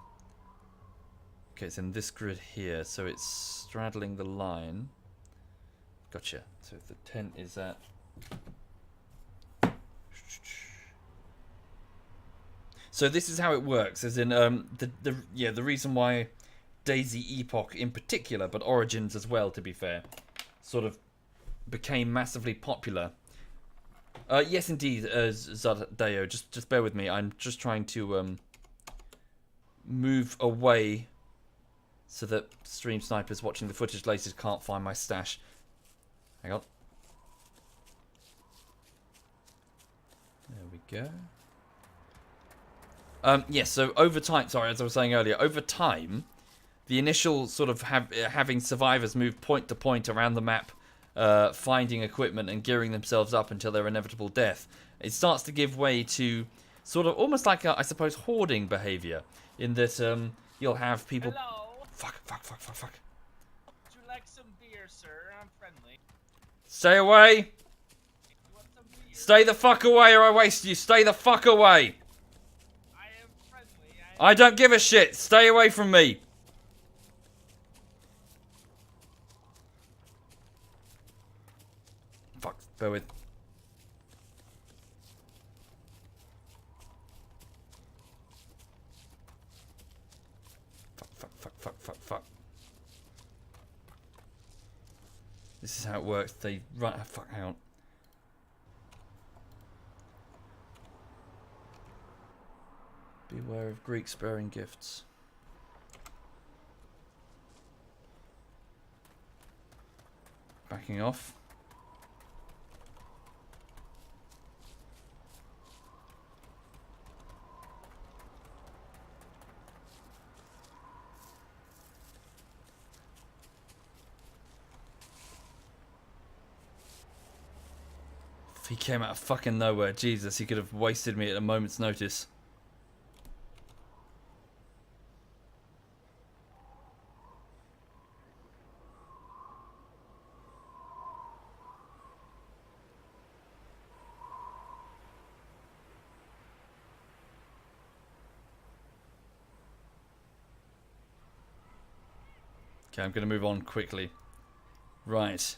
Okay, it's in this grid here, so it's straddling the line. Gotcha. So if the tent is at... So this is how it works, as in the reason why DayZ Epoch in particular, but Origins as well, to be fair, sort of became massively popular. Yes, indeed, Zadeo. Just bear with me. I'm just trying to move away so that stream snipers watching the footage later can't find my stash. Hang on. There we go. Yes, so over time, sorry, as I was saying earlier, over time, the initial sort of having survivors move point to point around the map, finding equipment and gearing themselves up until their inevitable death, it starts to give way to sort of almost like I suppose, hoarding behavior, in that you'll have people... Hello? Fuck. Would you like some beer, sir? I'm friendly. Stay away! You want some beer? Stay the fuck away or I waste you! Stay the fuck away! I am friendly. I don't give a shit! Stay away from me! Fuck, bear with. Fuck. This is how it works. They run. Oh, fuck, hang on. Beware of Greeks bearing gifts. Backing off. He came out of fucking nowhere. Jesus, he could have wasted me at a moment's notice. Okay, I'm going to move on quickly. Right.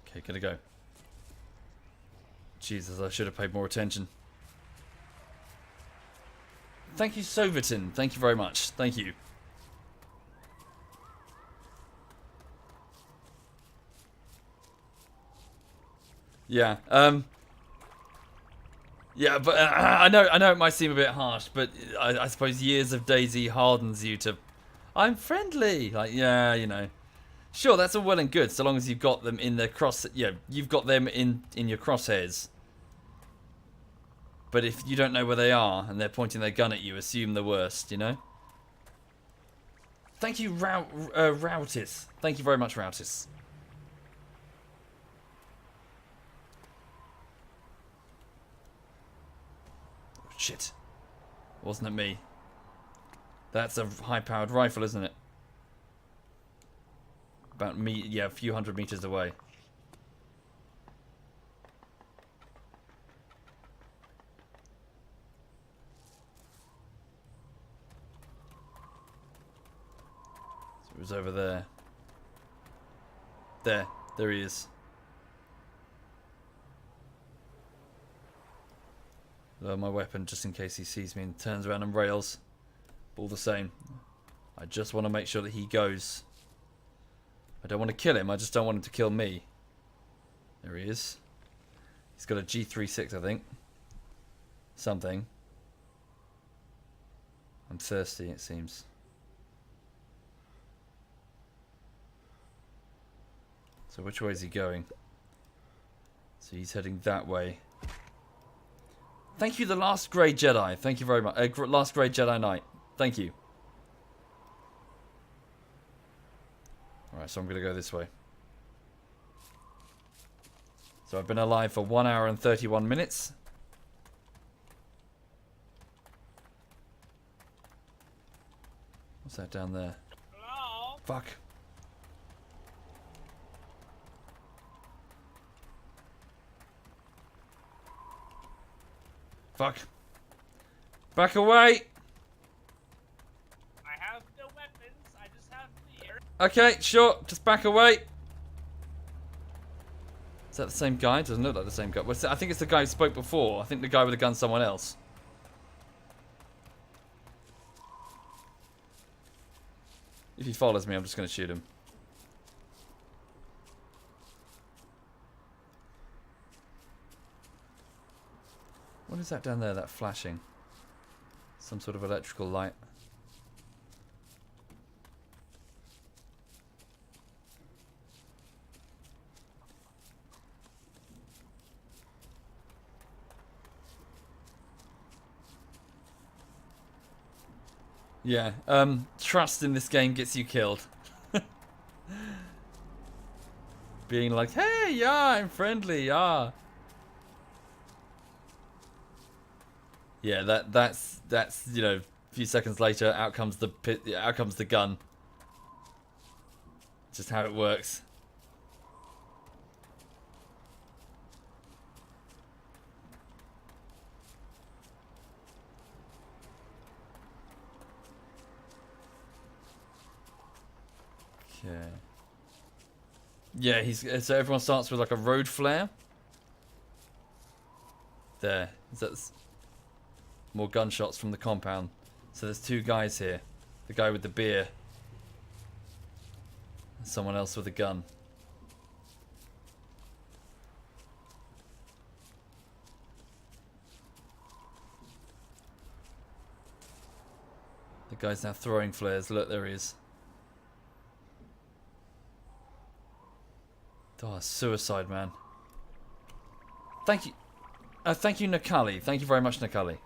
Okay, gonna go. Jesus, I should have paid more attention. Thank you, Sovitin. Thank you very much. Thank you. Yeah. Yeah, but I know it might seem a bit harsh, but I suppose years of DayZ hardens you to, I'm friendly. Like, yeah, you know. Sure, that's all well and good, so long as you've got them in the you've got them in your crosshairs. But if you don't know where they are and they're pointing their gun at you, assume the worst, you know? Thank you, Routis. Thank you very much, Routis. Oh, shit. Wasn't it me? That's a high-powered rifle, isn't it? About a few hundred meters away. So it was over there. There he is. Lower my weapon just in case he sees me and turns around and rails. But all the same, I just want to make sure that he goes. I don't want to kill him, I just don't want him to kill me. There he is. He's got a G36, I think. Something. I'm thirsty, it seems. So which way is he going? So he's heading that way. Thank you, the Last Grey Jedi. Thank you very much. Last Grey Jedi Knight. Thank you. Alright, so I'm going to go this way. So I've been alive for 1 hour and 31 minutes. What's that down there? Hello? Fuck. Fuck. Back away! I have no weapons, I just have beer. Okay, sure. Just back away. Is that the same guy? Doesn't look like the same guy. I think it's the guy who spoke before. I think the guy with the gun's someone else. If he follows me, I'm just going to shoot him. What is that down there, that flashing? Some sort of electrical light. Yeah, trust in this game gets you killed. Being like, hey, yeah, I'm friendly, yeah. Yeah, that's you know, a few seconds later, out comes the gun. Just how it works. Okay. Yeah, so everyone starts with like a road flare. There. That's more gunshots from the compound. So there's two guys here. The guy with the beer. And someone else with a gun. The guy's now throwing flares. Look, there he is. Oh, suicide, man. Thank you. Thank you, Nakali. Thank you very much, Nakali.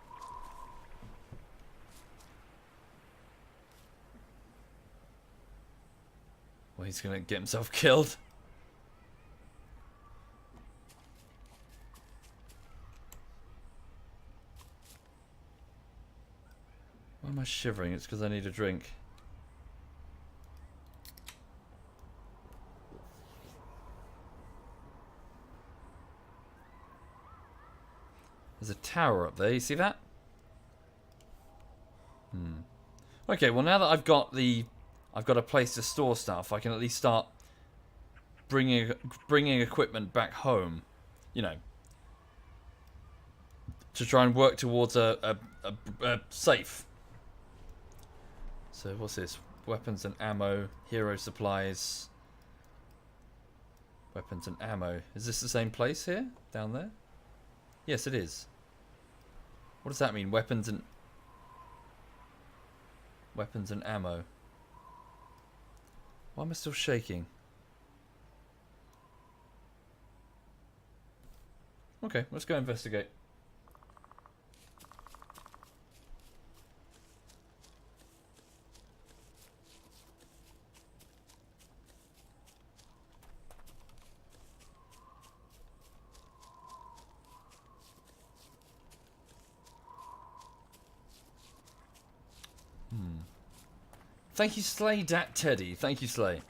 Well, he's going to get himself killed. Why am I shivering? It's because I need a drink. There's a tower up there. You see that? Hmm. Okay, well now that I've got a place to store stuff, I can at least start bringing equipment back home. You know, to try and work towards a safe. So what's this? Weapons and ammo, hero supplies. Weapons and ammo. Is this the same place here? Down there? Yes, it is. What does that mean? Weapons and ammo. Why am I still shaking? Okay, let's go investigate. Thank you, Slay Dat Teddy. Thank you, Slay.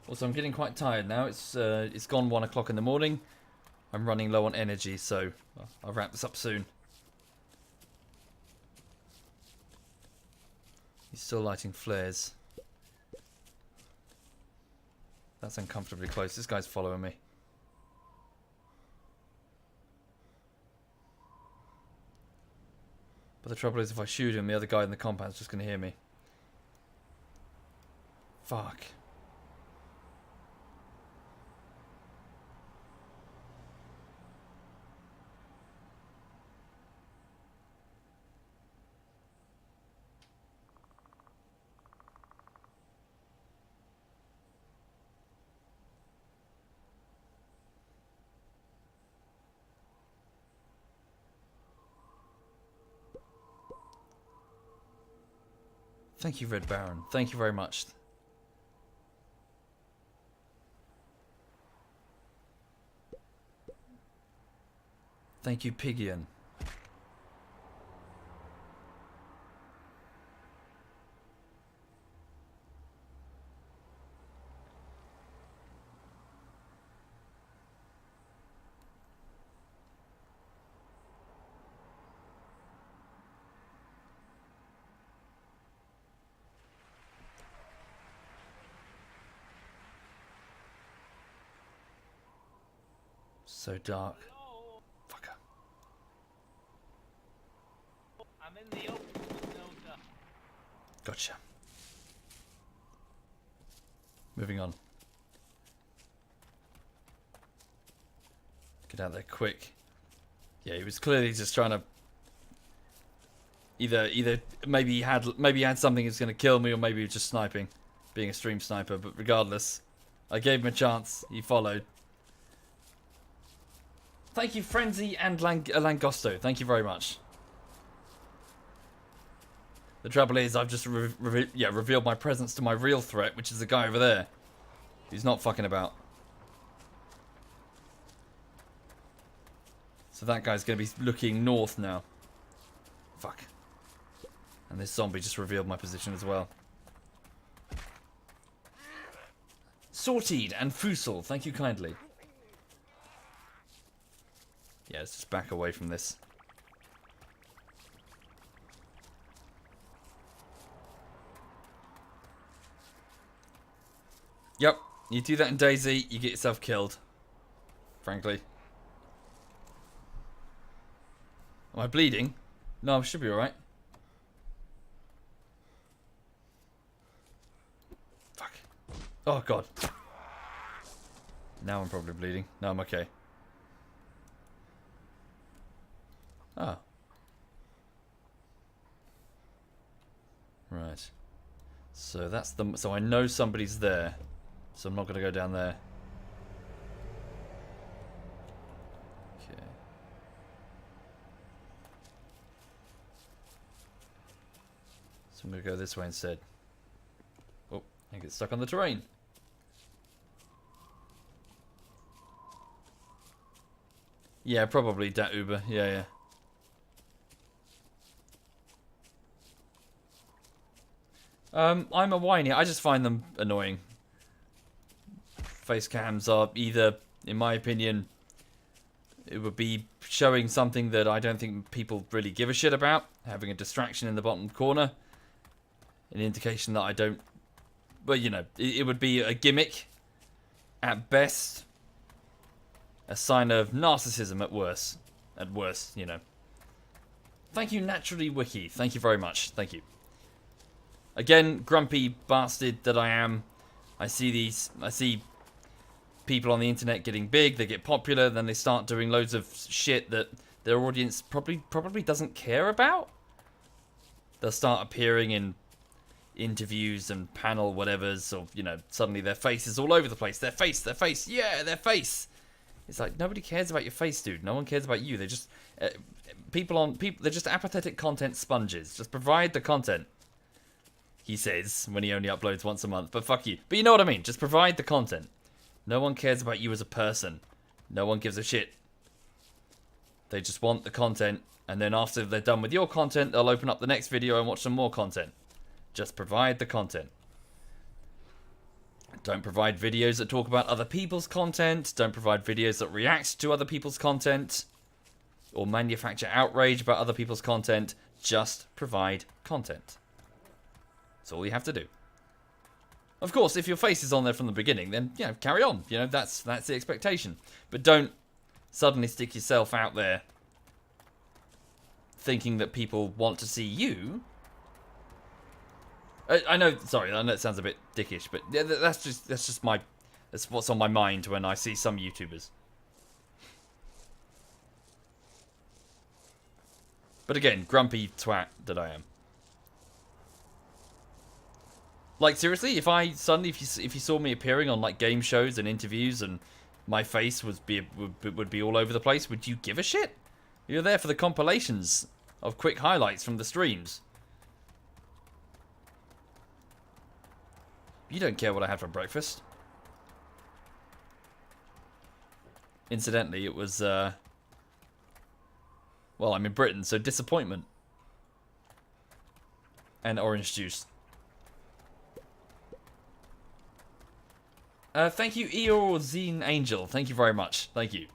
Also, I'm getting quite tired now. It's gone 1 o'clock in the morning. I'm running low on energy, so I'll wrap this up soon. He's still lighting flares. That's uncomfortably close. This guy's following me. But the trouble is, if I shoot him, the other guy in the compound's just going to hear me. Fuck. Thank you, Red Baron. Thank you very much. Thank you, Pigian. So dark. Hello? Fucker. I'm in the open with no duck. Gotcha. Moving on. Get out there quick. Yeah, he was clearly just trying to either maybe he had something that's going to kill me, or maybe he was just sniping, being a stream sniper. But regardless, I gave him a chance. He followed. Thank you, Frenzy and Langosto. Thank you very much. The trouble is, I've just revealed my presence to my real threat, which is the guy over there. He's not fucking about. So that guy's going to be looking north now. Fuck. And this zombie just revealed my position as well. Sorted and Fusel, thank you kindly. Yeah, let's just back away from this. Yep, you do that in DayZ, you get yourself killed. Frankly. Am I bleeding? No, I should be alright. Fuck. Oh god. Now I'm probably bleeding. No, I'm okay. Ah. Right. So that's the... So I know somebody's there. So I'm not going to go down there. Okay. So I'm going to go this way instead. Oh, I get stuck on the terrain. Yeah, probably that Uber. Yeah, yeah. I'm a whiny. I just find them annoying. Face cams are either, in my opinion, it would be showing something that I don't think people really give a shit about, having a distraction in the bottom corner, An indication that I don't... Well, you know, it would be a gimmick at best. A sign of narcissism at worst. At worst, you know. Thank you, Naturally Wiki. Thank you very much. Thank you. Again, grumpy bastard that I am. I see people on the internet getting big, they get popular, then they start doing loads of shit that their audience probably doesn't care about. They'll start appearing in interviews and panel whatevers, or, you know, suddenly their face is all over the place. Their face, yeah, their face. It's like, nobody cares about your face, dude. No one cares about you. They're just they're just apathetic content sponges. Just provide the content. He says when he only uploads once a month, but fuck you. But you know what I mean. Just provide the content. No one cares about you as a person. No one gives a shit. They just want the content, and then after they're done with your content, they'll open up the next video and watch some more content. Just provide the content. Don't provide videos that talk about other people's content. Don't provide videos that react to other people's content. Or manufacture outrage about other people's content. Just provide content. That's all you have to do. Of course, if your face is on there from the beginning, then, you know, carry on. You know, that's the expectation. But don't suddenly stick yourself out there thinking that people want to see you. I know, sorry, I know it sounds a bit dickish, but yeah, that's what's on my mind when I see some YouTubers. But again, grumpy twat that I am. Like, seriously, if you saw me appearing on, like, game shows and interviews and my face would be all over the place, would you give a shit? You're there for the compilations of quick highlights from the streams. You don't care what I had for breakfast. Incidentally, it was, well, I'm in Britain, so disappointment. And orange juice. Thank you, Eeyore Zine Angel. Thank you very much. Thank you.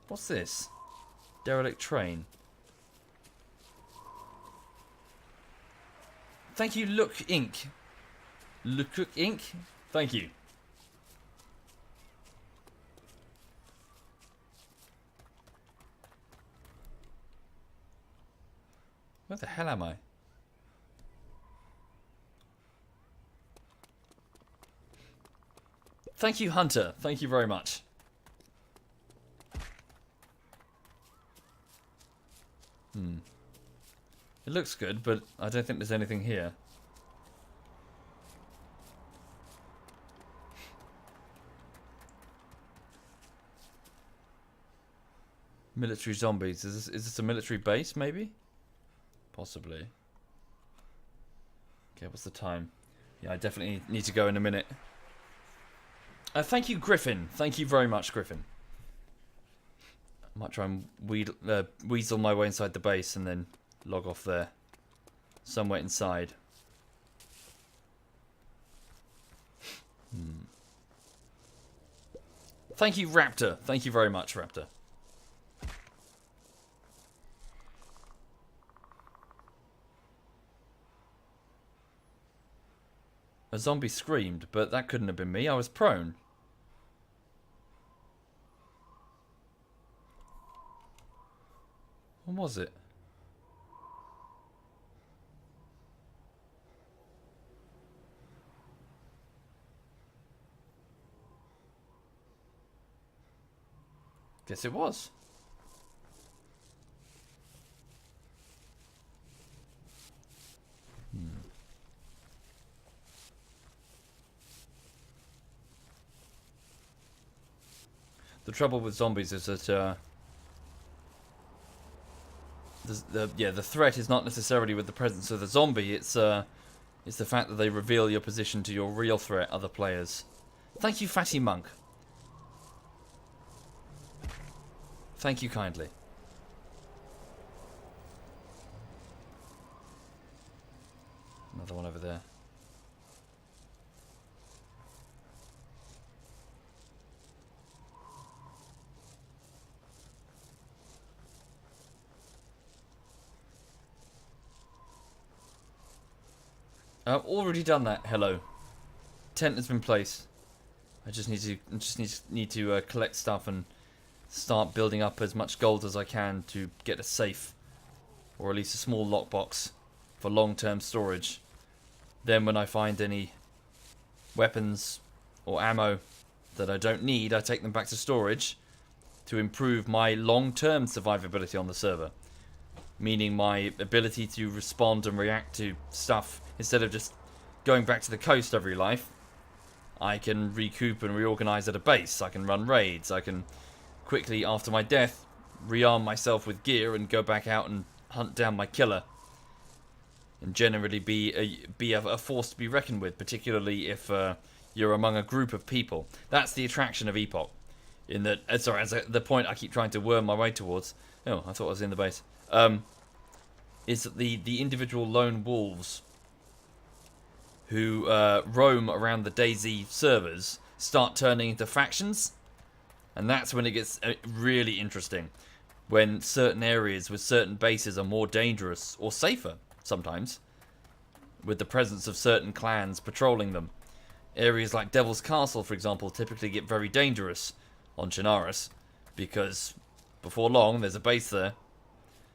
What's this? Derelict train. Thank you, Look Inc. Look Inc. Thank you. Where the hell am I? Thank you, Hunter. Thank you very much. It looks good, but I don't think there's anything here. Military zombies. Is this a military base, maybe? Possibly. Okay, what's the time? Yeah, I definitely need to go in a minute. Thank you, Griffin. Thank you very much, Griffin. I might try and weasel my way inside the base and then log off there. Somewhere inside. Thank you, Raptor. Thank you very much, Raptor. A zombie screamed, but that couldn't have been me. I was prone. What was it? Guess it was. The trouble with zombies is that the threat is not necessarily with the presence of the zombie. It's the fact that they reveal your position to your real threat, other players. Thank you, Fatty Monk. Thank you kindly. Another one over there. I've already done that. Hello. Tent has been placed. I just need to collect stuff and start building up as much gold as I can to get a safe, or at least a small lockbox for long-term storage. Then when I find any weapons or ammo that I don't need, I take them back to storage to improve my long-term survivability on the server. Meaning my ability to respond and react to stuff instead of just going back to the coast every life. I can recoup and reorganize at a base. I can run raids. I can quickly, after my death, rearm myself with gear and go back out and hunt down my killer. And generally be a force to be reckoned with, particularly if you're among a group of people. That's the attraction of Epoch. In that, the point I keep trying to worm my way towards. Oh, I thought I was in the base. Is that the individual lone wolves who roam around the DayZ servers start turning into factions, and that's when it gets really interesting. When certain areas with certain bases are more dangerous or safer sometimes, with the presence of certain clans patrolling them. Areas like Devil's Castle, for example, typically get very dangerous on Chernarus because before long there's a base there.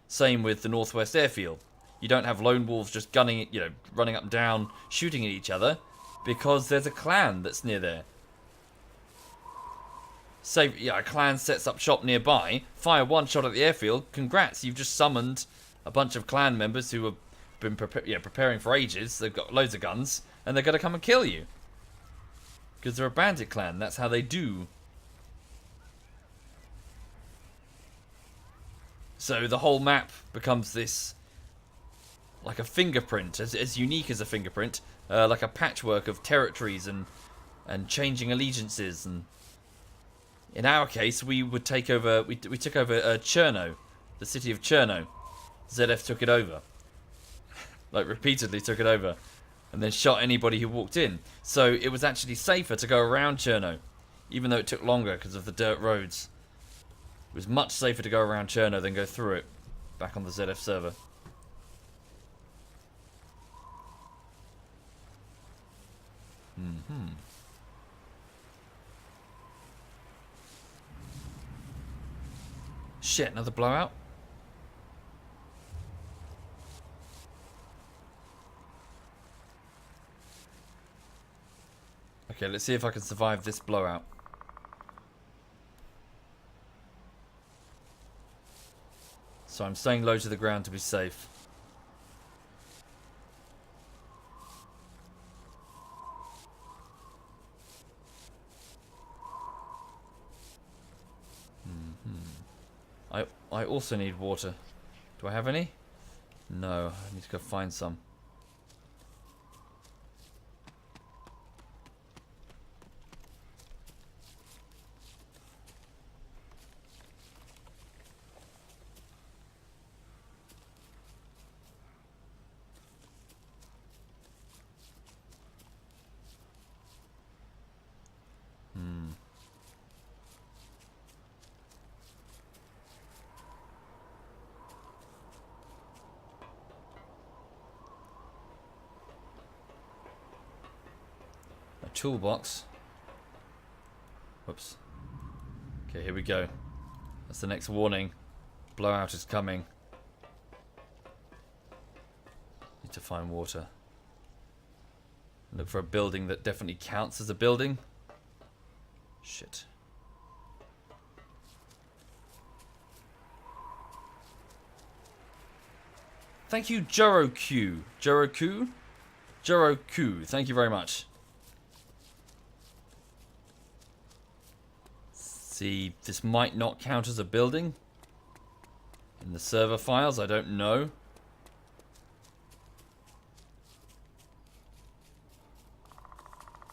Same with the Northwest Airfield. You don't have lone wolves just gunning, running up and down, shooting at each other, because there's a clan that's near there. Say, a clan sets up shop nearby, fire one shot at the airfield. Congrats, you've just summoned a bunch of clan members who have been preparing for ages. They've got loads of guns, and they're going to come and kill you because they're a bandit clan. That's how they do. So the whole map becomes this, like a fingerprint, as unique as a fingerprint, like a patchwork of territories and changing allegiances. And in our case, we would take over. We took over Cherno, the city of Cherno. ZF took it over, like repeatedly took it over, and then shot anybody who walked in. So it was actually safer to go around Cherno, even though it took longer because of the dirt roads. It was much safer to go around Cherno than go through it, back on the ZF server. Shit, another blowout? Okay, let's see if I can survive this blowout. So I'm staying low to the ground to be safe. I also need water. Do I have any? No, I need to go find some. Toolbox. Whoops. Okay, here we go. That's the next warning. Blowout is coming. Need to find water. Look for a building that definitely counts as a building. Shit. Thank you, Joroku. Joroku? Joroku. Thank you very much. See, this might not count as a building in the server files. I don't know.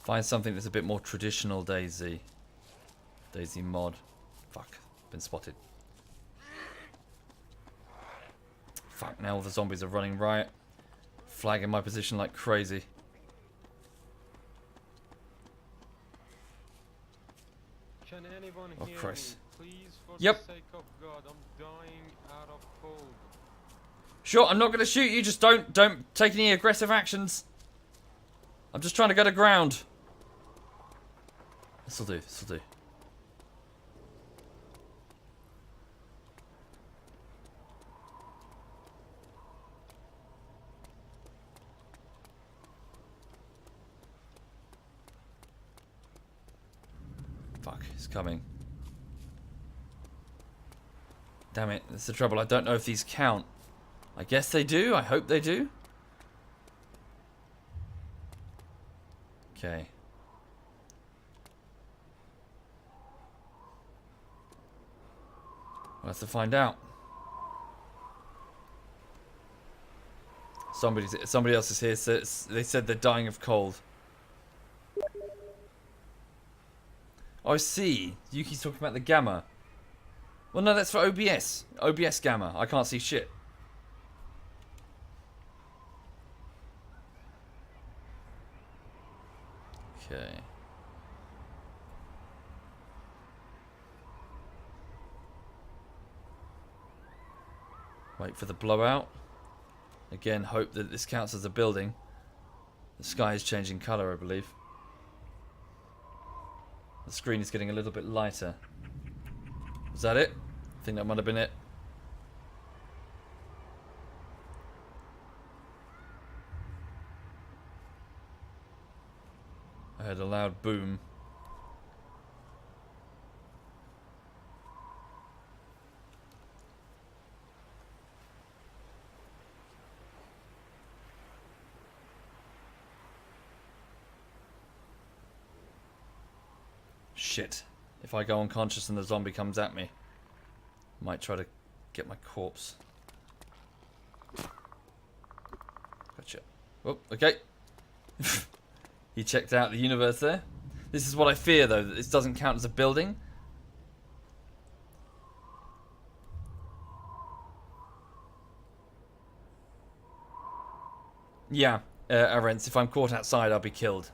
Find something that's a bit more traditional DayZ. DayZ mod. Fuck. Been spotted. Fuck, now all the zombies are running riot. Flagging my position like crazy. Can anyone Oh, hear Christ. me? Please, for Yep. the sake of God, I'm dying out of cold. Sure, I'm not going to shoot you. Just don't take any aggressive actions. I'm just trying to get aground. This'll do, this'll do. Fuck, it's coming. Damn it, that's the trouble. I don't know if these count. I guess they do. I hope they do. Okay. We'll have to find out. Somebody else is here. So they said they're dying of cold. Oh, I see. Yuki's talking about the gamma. Well, no, that's for OBS. OBS gamma. I can't see shit. Okay. Wait for the blowout. Again, hope that this counts as a building. The sky is changing colour, I believe. The screen is getting a little bit lighter. Was that it? I think that might have been it. I heard a loud boom. Shit. If I go unconscious and the zombie comes at me, might try to get my corpse. Gotcha. Oh, okay. He checked out the universe there. This is what I fear, though, that this doesn't count as a building. Yeah, Arentz, if I'm caught outside, I'll be killed.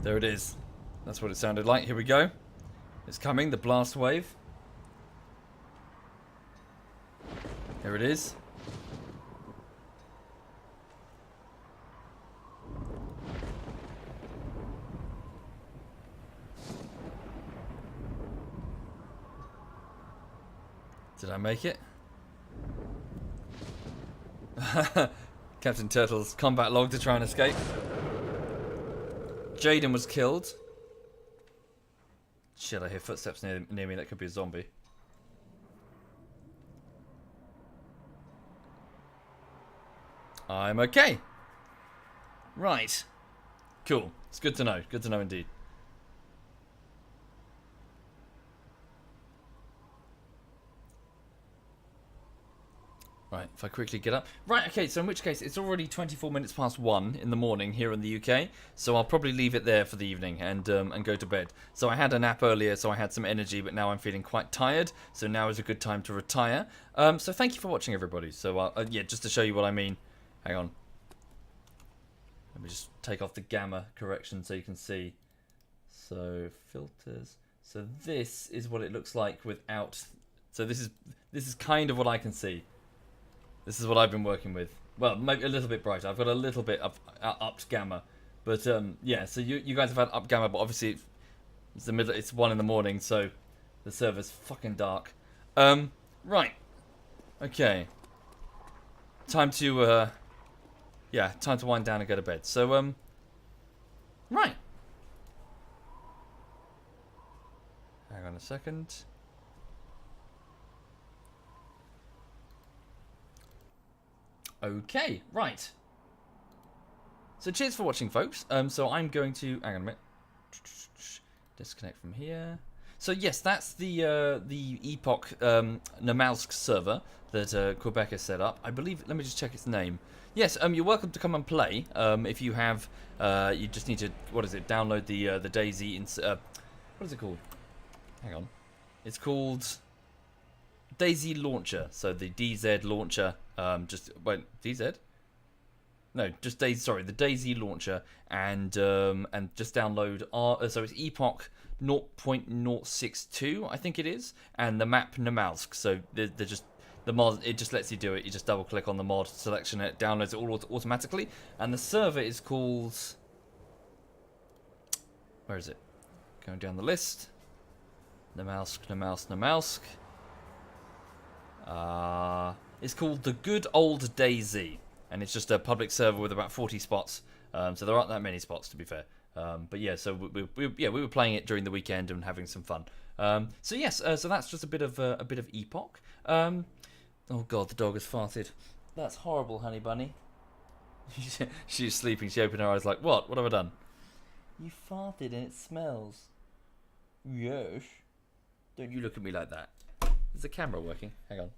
There it is. That's what it sounded like. Here we go. It's coming, the blast wave. Here it is. Did I make it? Captain Turtle's combat log to try and escape. Jaden was killed. Shit, I hear footsteps near me. That could be a zombie. I'm okay. Right. Cool. It's good to know. Good to know indeed. Right, if I quickly get up. Right, okay, so in which case, it's already 24 minutes past 1 in the morning here in the UK, so I'll probably leave it there for the evening and go to bed. So I had a nap earlier, so I had some energy, but now I'm feeling quite tired, so now is a good time to retire. So thank you for watching, everybody. So, yeah, just to show you what I mean. Hang on. Let me just take off the gamma correction so you can see. So, filters. So this is what it looks like without... So this is kind of what I can see. This is what I've been working with. Well, maybe a little bit brighter. I've got a little bit of upped gamma, but yeah. So you guys have had up gamma, but obviously it's the middle. It's 1 in the morning, so the server's fucking dark. Right. Okay. Time to yeah, time to wind down and go to bed. So right. Hang on a second. Okay, right. So cheers for watching, folks. So I'm going to... Hang on a minute. Disconnect from here. So yes, that's the Epoch Namalsk server that Quebec has set up. I believe... Let me just check its name. Yes, you're welcome to come and play. If you have... you just need to... What is it? Download the DayZ... what is it called? Hang on. It's called... DayZ launcher. So the DZ launcher. Just wait, DZ? No, just DayZ. Sorry, the DayZ launcher, and just download so it's Epoch 0.062, I think it is, and the map Namalsk. So they're just the mod. It just lets you do it. You just double click on the mod selection, it downloads it all automatically, and the server is called. Where is it? Going down the list. Namalsk. It's called the Good Old DayZ, and it's just a public server with about 40 spots. So there aren't that many spots, to be fair. But yeah, so we were playing it during the weekend and having some fun. So yes, so that's just a bit of Epoch. Oh god, the dog has farted. That's horrible, honey bunny. She's sleeping. She opened her eyes like, what? What have I done? You farted and it smells. Yes. Don't you look at me like that. Is the camera working? Hang on.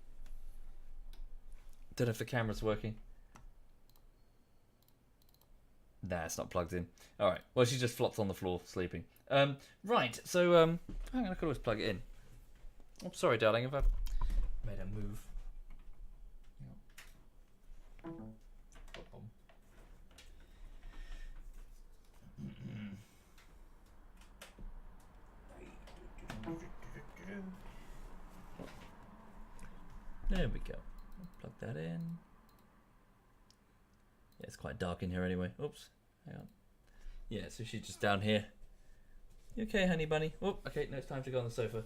Don't know if the camera's working. Nah, it's not plugged in. Alright, well, she just flopped on the floor, sleeping. Right, so, hang on, I could always plug it in. I'm sorry, darling, if I've made a move. There we go. Plug that in. Yeah, it's quite dark in here anyway. Oops. Hang on. Yeah, so she's just down here. You okay, honey bunny? Oh, okay, now it's time to go on the sofa.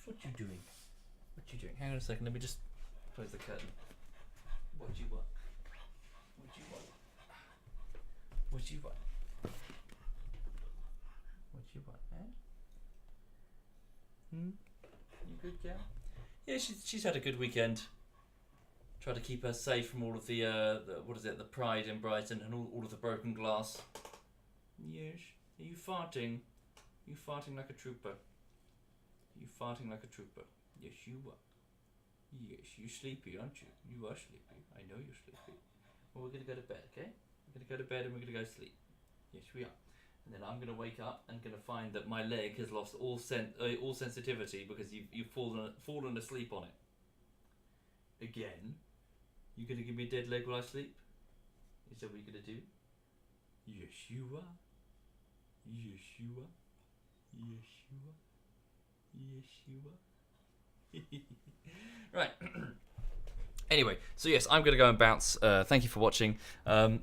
What you doing? What you doing? Hang on a second, let me just close the curtain. What you want? What you want? What you want? What you want, eh? You good, girl? Yeah, she's had a good weekend. Try to keep her safe from all of the the pride in Brighton and all of the broken glass. Yes. Are you farting? You farting like a trooper. You farting like a trooper. Yes, you are. Yes, you sleepy, aren't you? You are sleepy. I know you're sleepy. Well, we're gonna go to bed, okay? We're gonna go to bed and we're gonna go sleep. Yes, we are. And then I'm gonna wake up and gonna find that my leg has lost all sensitivity because you've fallen asleep on it. Again. You gonna give me a dead leg while I sleep? Is that what you're gonna do? Yes, you are. Yes, you are. Yes, you are. Yes, you are. Right. Anyway, so yes, I'm gonna go and bounce. Thank you for watching.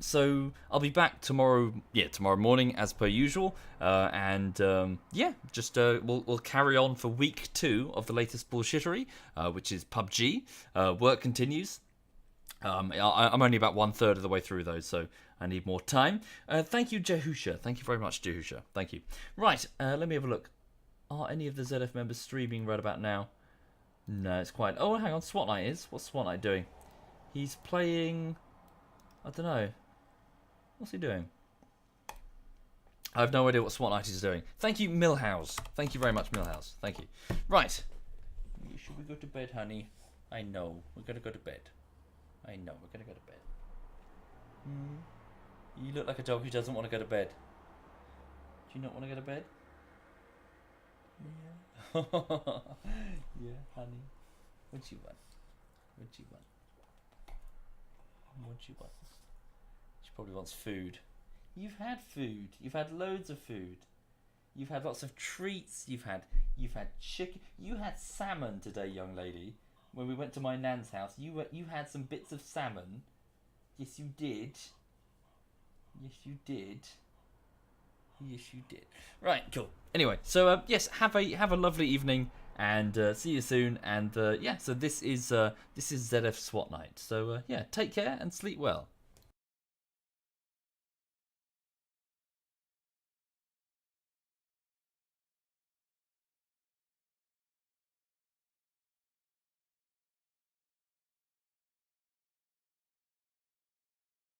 So I'll be back tomorrow. Yeah, tomorrow morning as per usual. Yeah, just we'll carry on for week 2 of the latest bullshittery, which is PUBG. Work continues. I'm only about 1/3 of the way through those, so I need more time. Thank you, Jehusha. Thank you very much, Jehusha. Thank you. Right, let me have a look. Are any of the ZF members streaming right about now? No, it's quiet. Oh, hang on. SWAT Night is. What's SWAT Night doing? He's playing. I don't know. What's he doing? I have no idea what SWAT Night is doing. Thank you, Millhouse. Thank you very much, Millhouse. Thank you. Right. Should we go to bed, honey? I know. We're going to go to bed. I know. We're going to go to bed. You look like a dog who doesn't want to go to bed. Do you not want to go to bed? Yeah. Yeah, honey. What you want? What you want? What you want? She probably wants food. You've had food. You've had loads of food. You've had lots of treats. You've had chicken. You had salmon today, young lady. When we went to my nan's house, you had some bits of salmon. Yes, you did. Yes, you did. Yes, you did. Right, cool. Anyway, so yes, have a lovely evening, and see you soon. And yeah, so this is ZF SWAT Night. So yeah, take care and sleep well.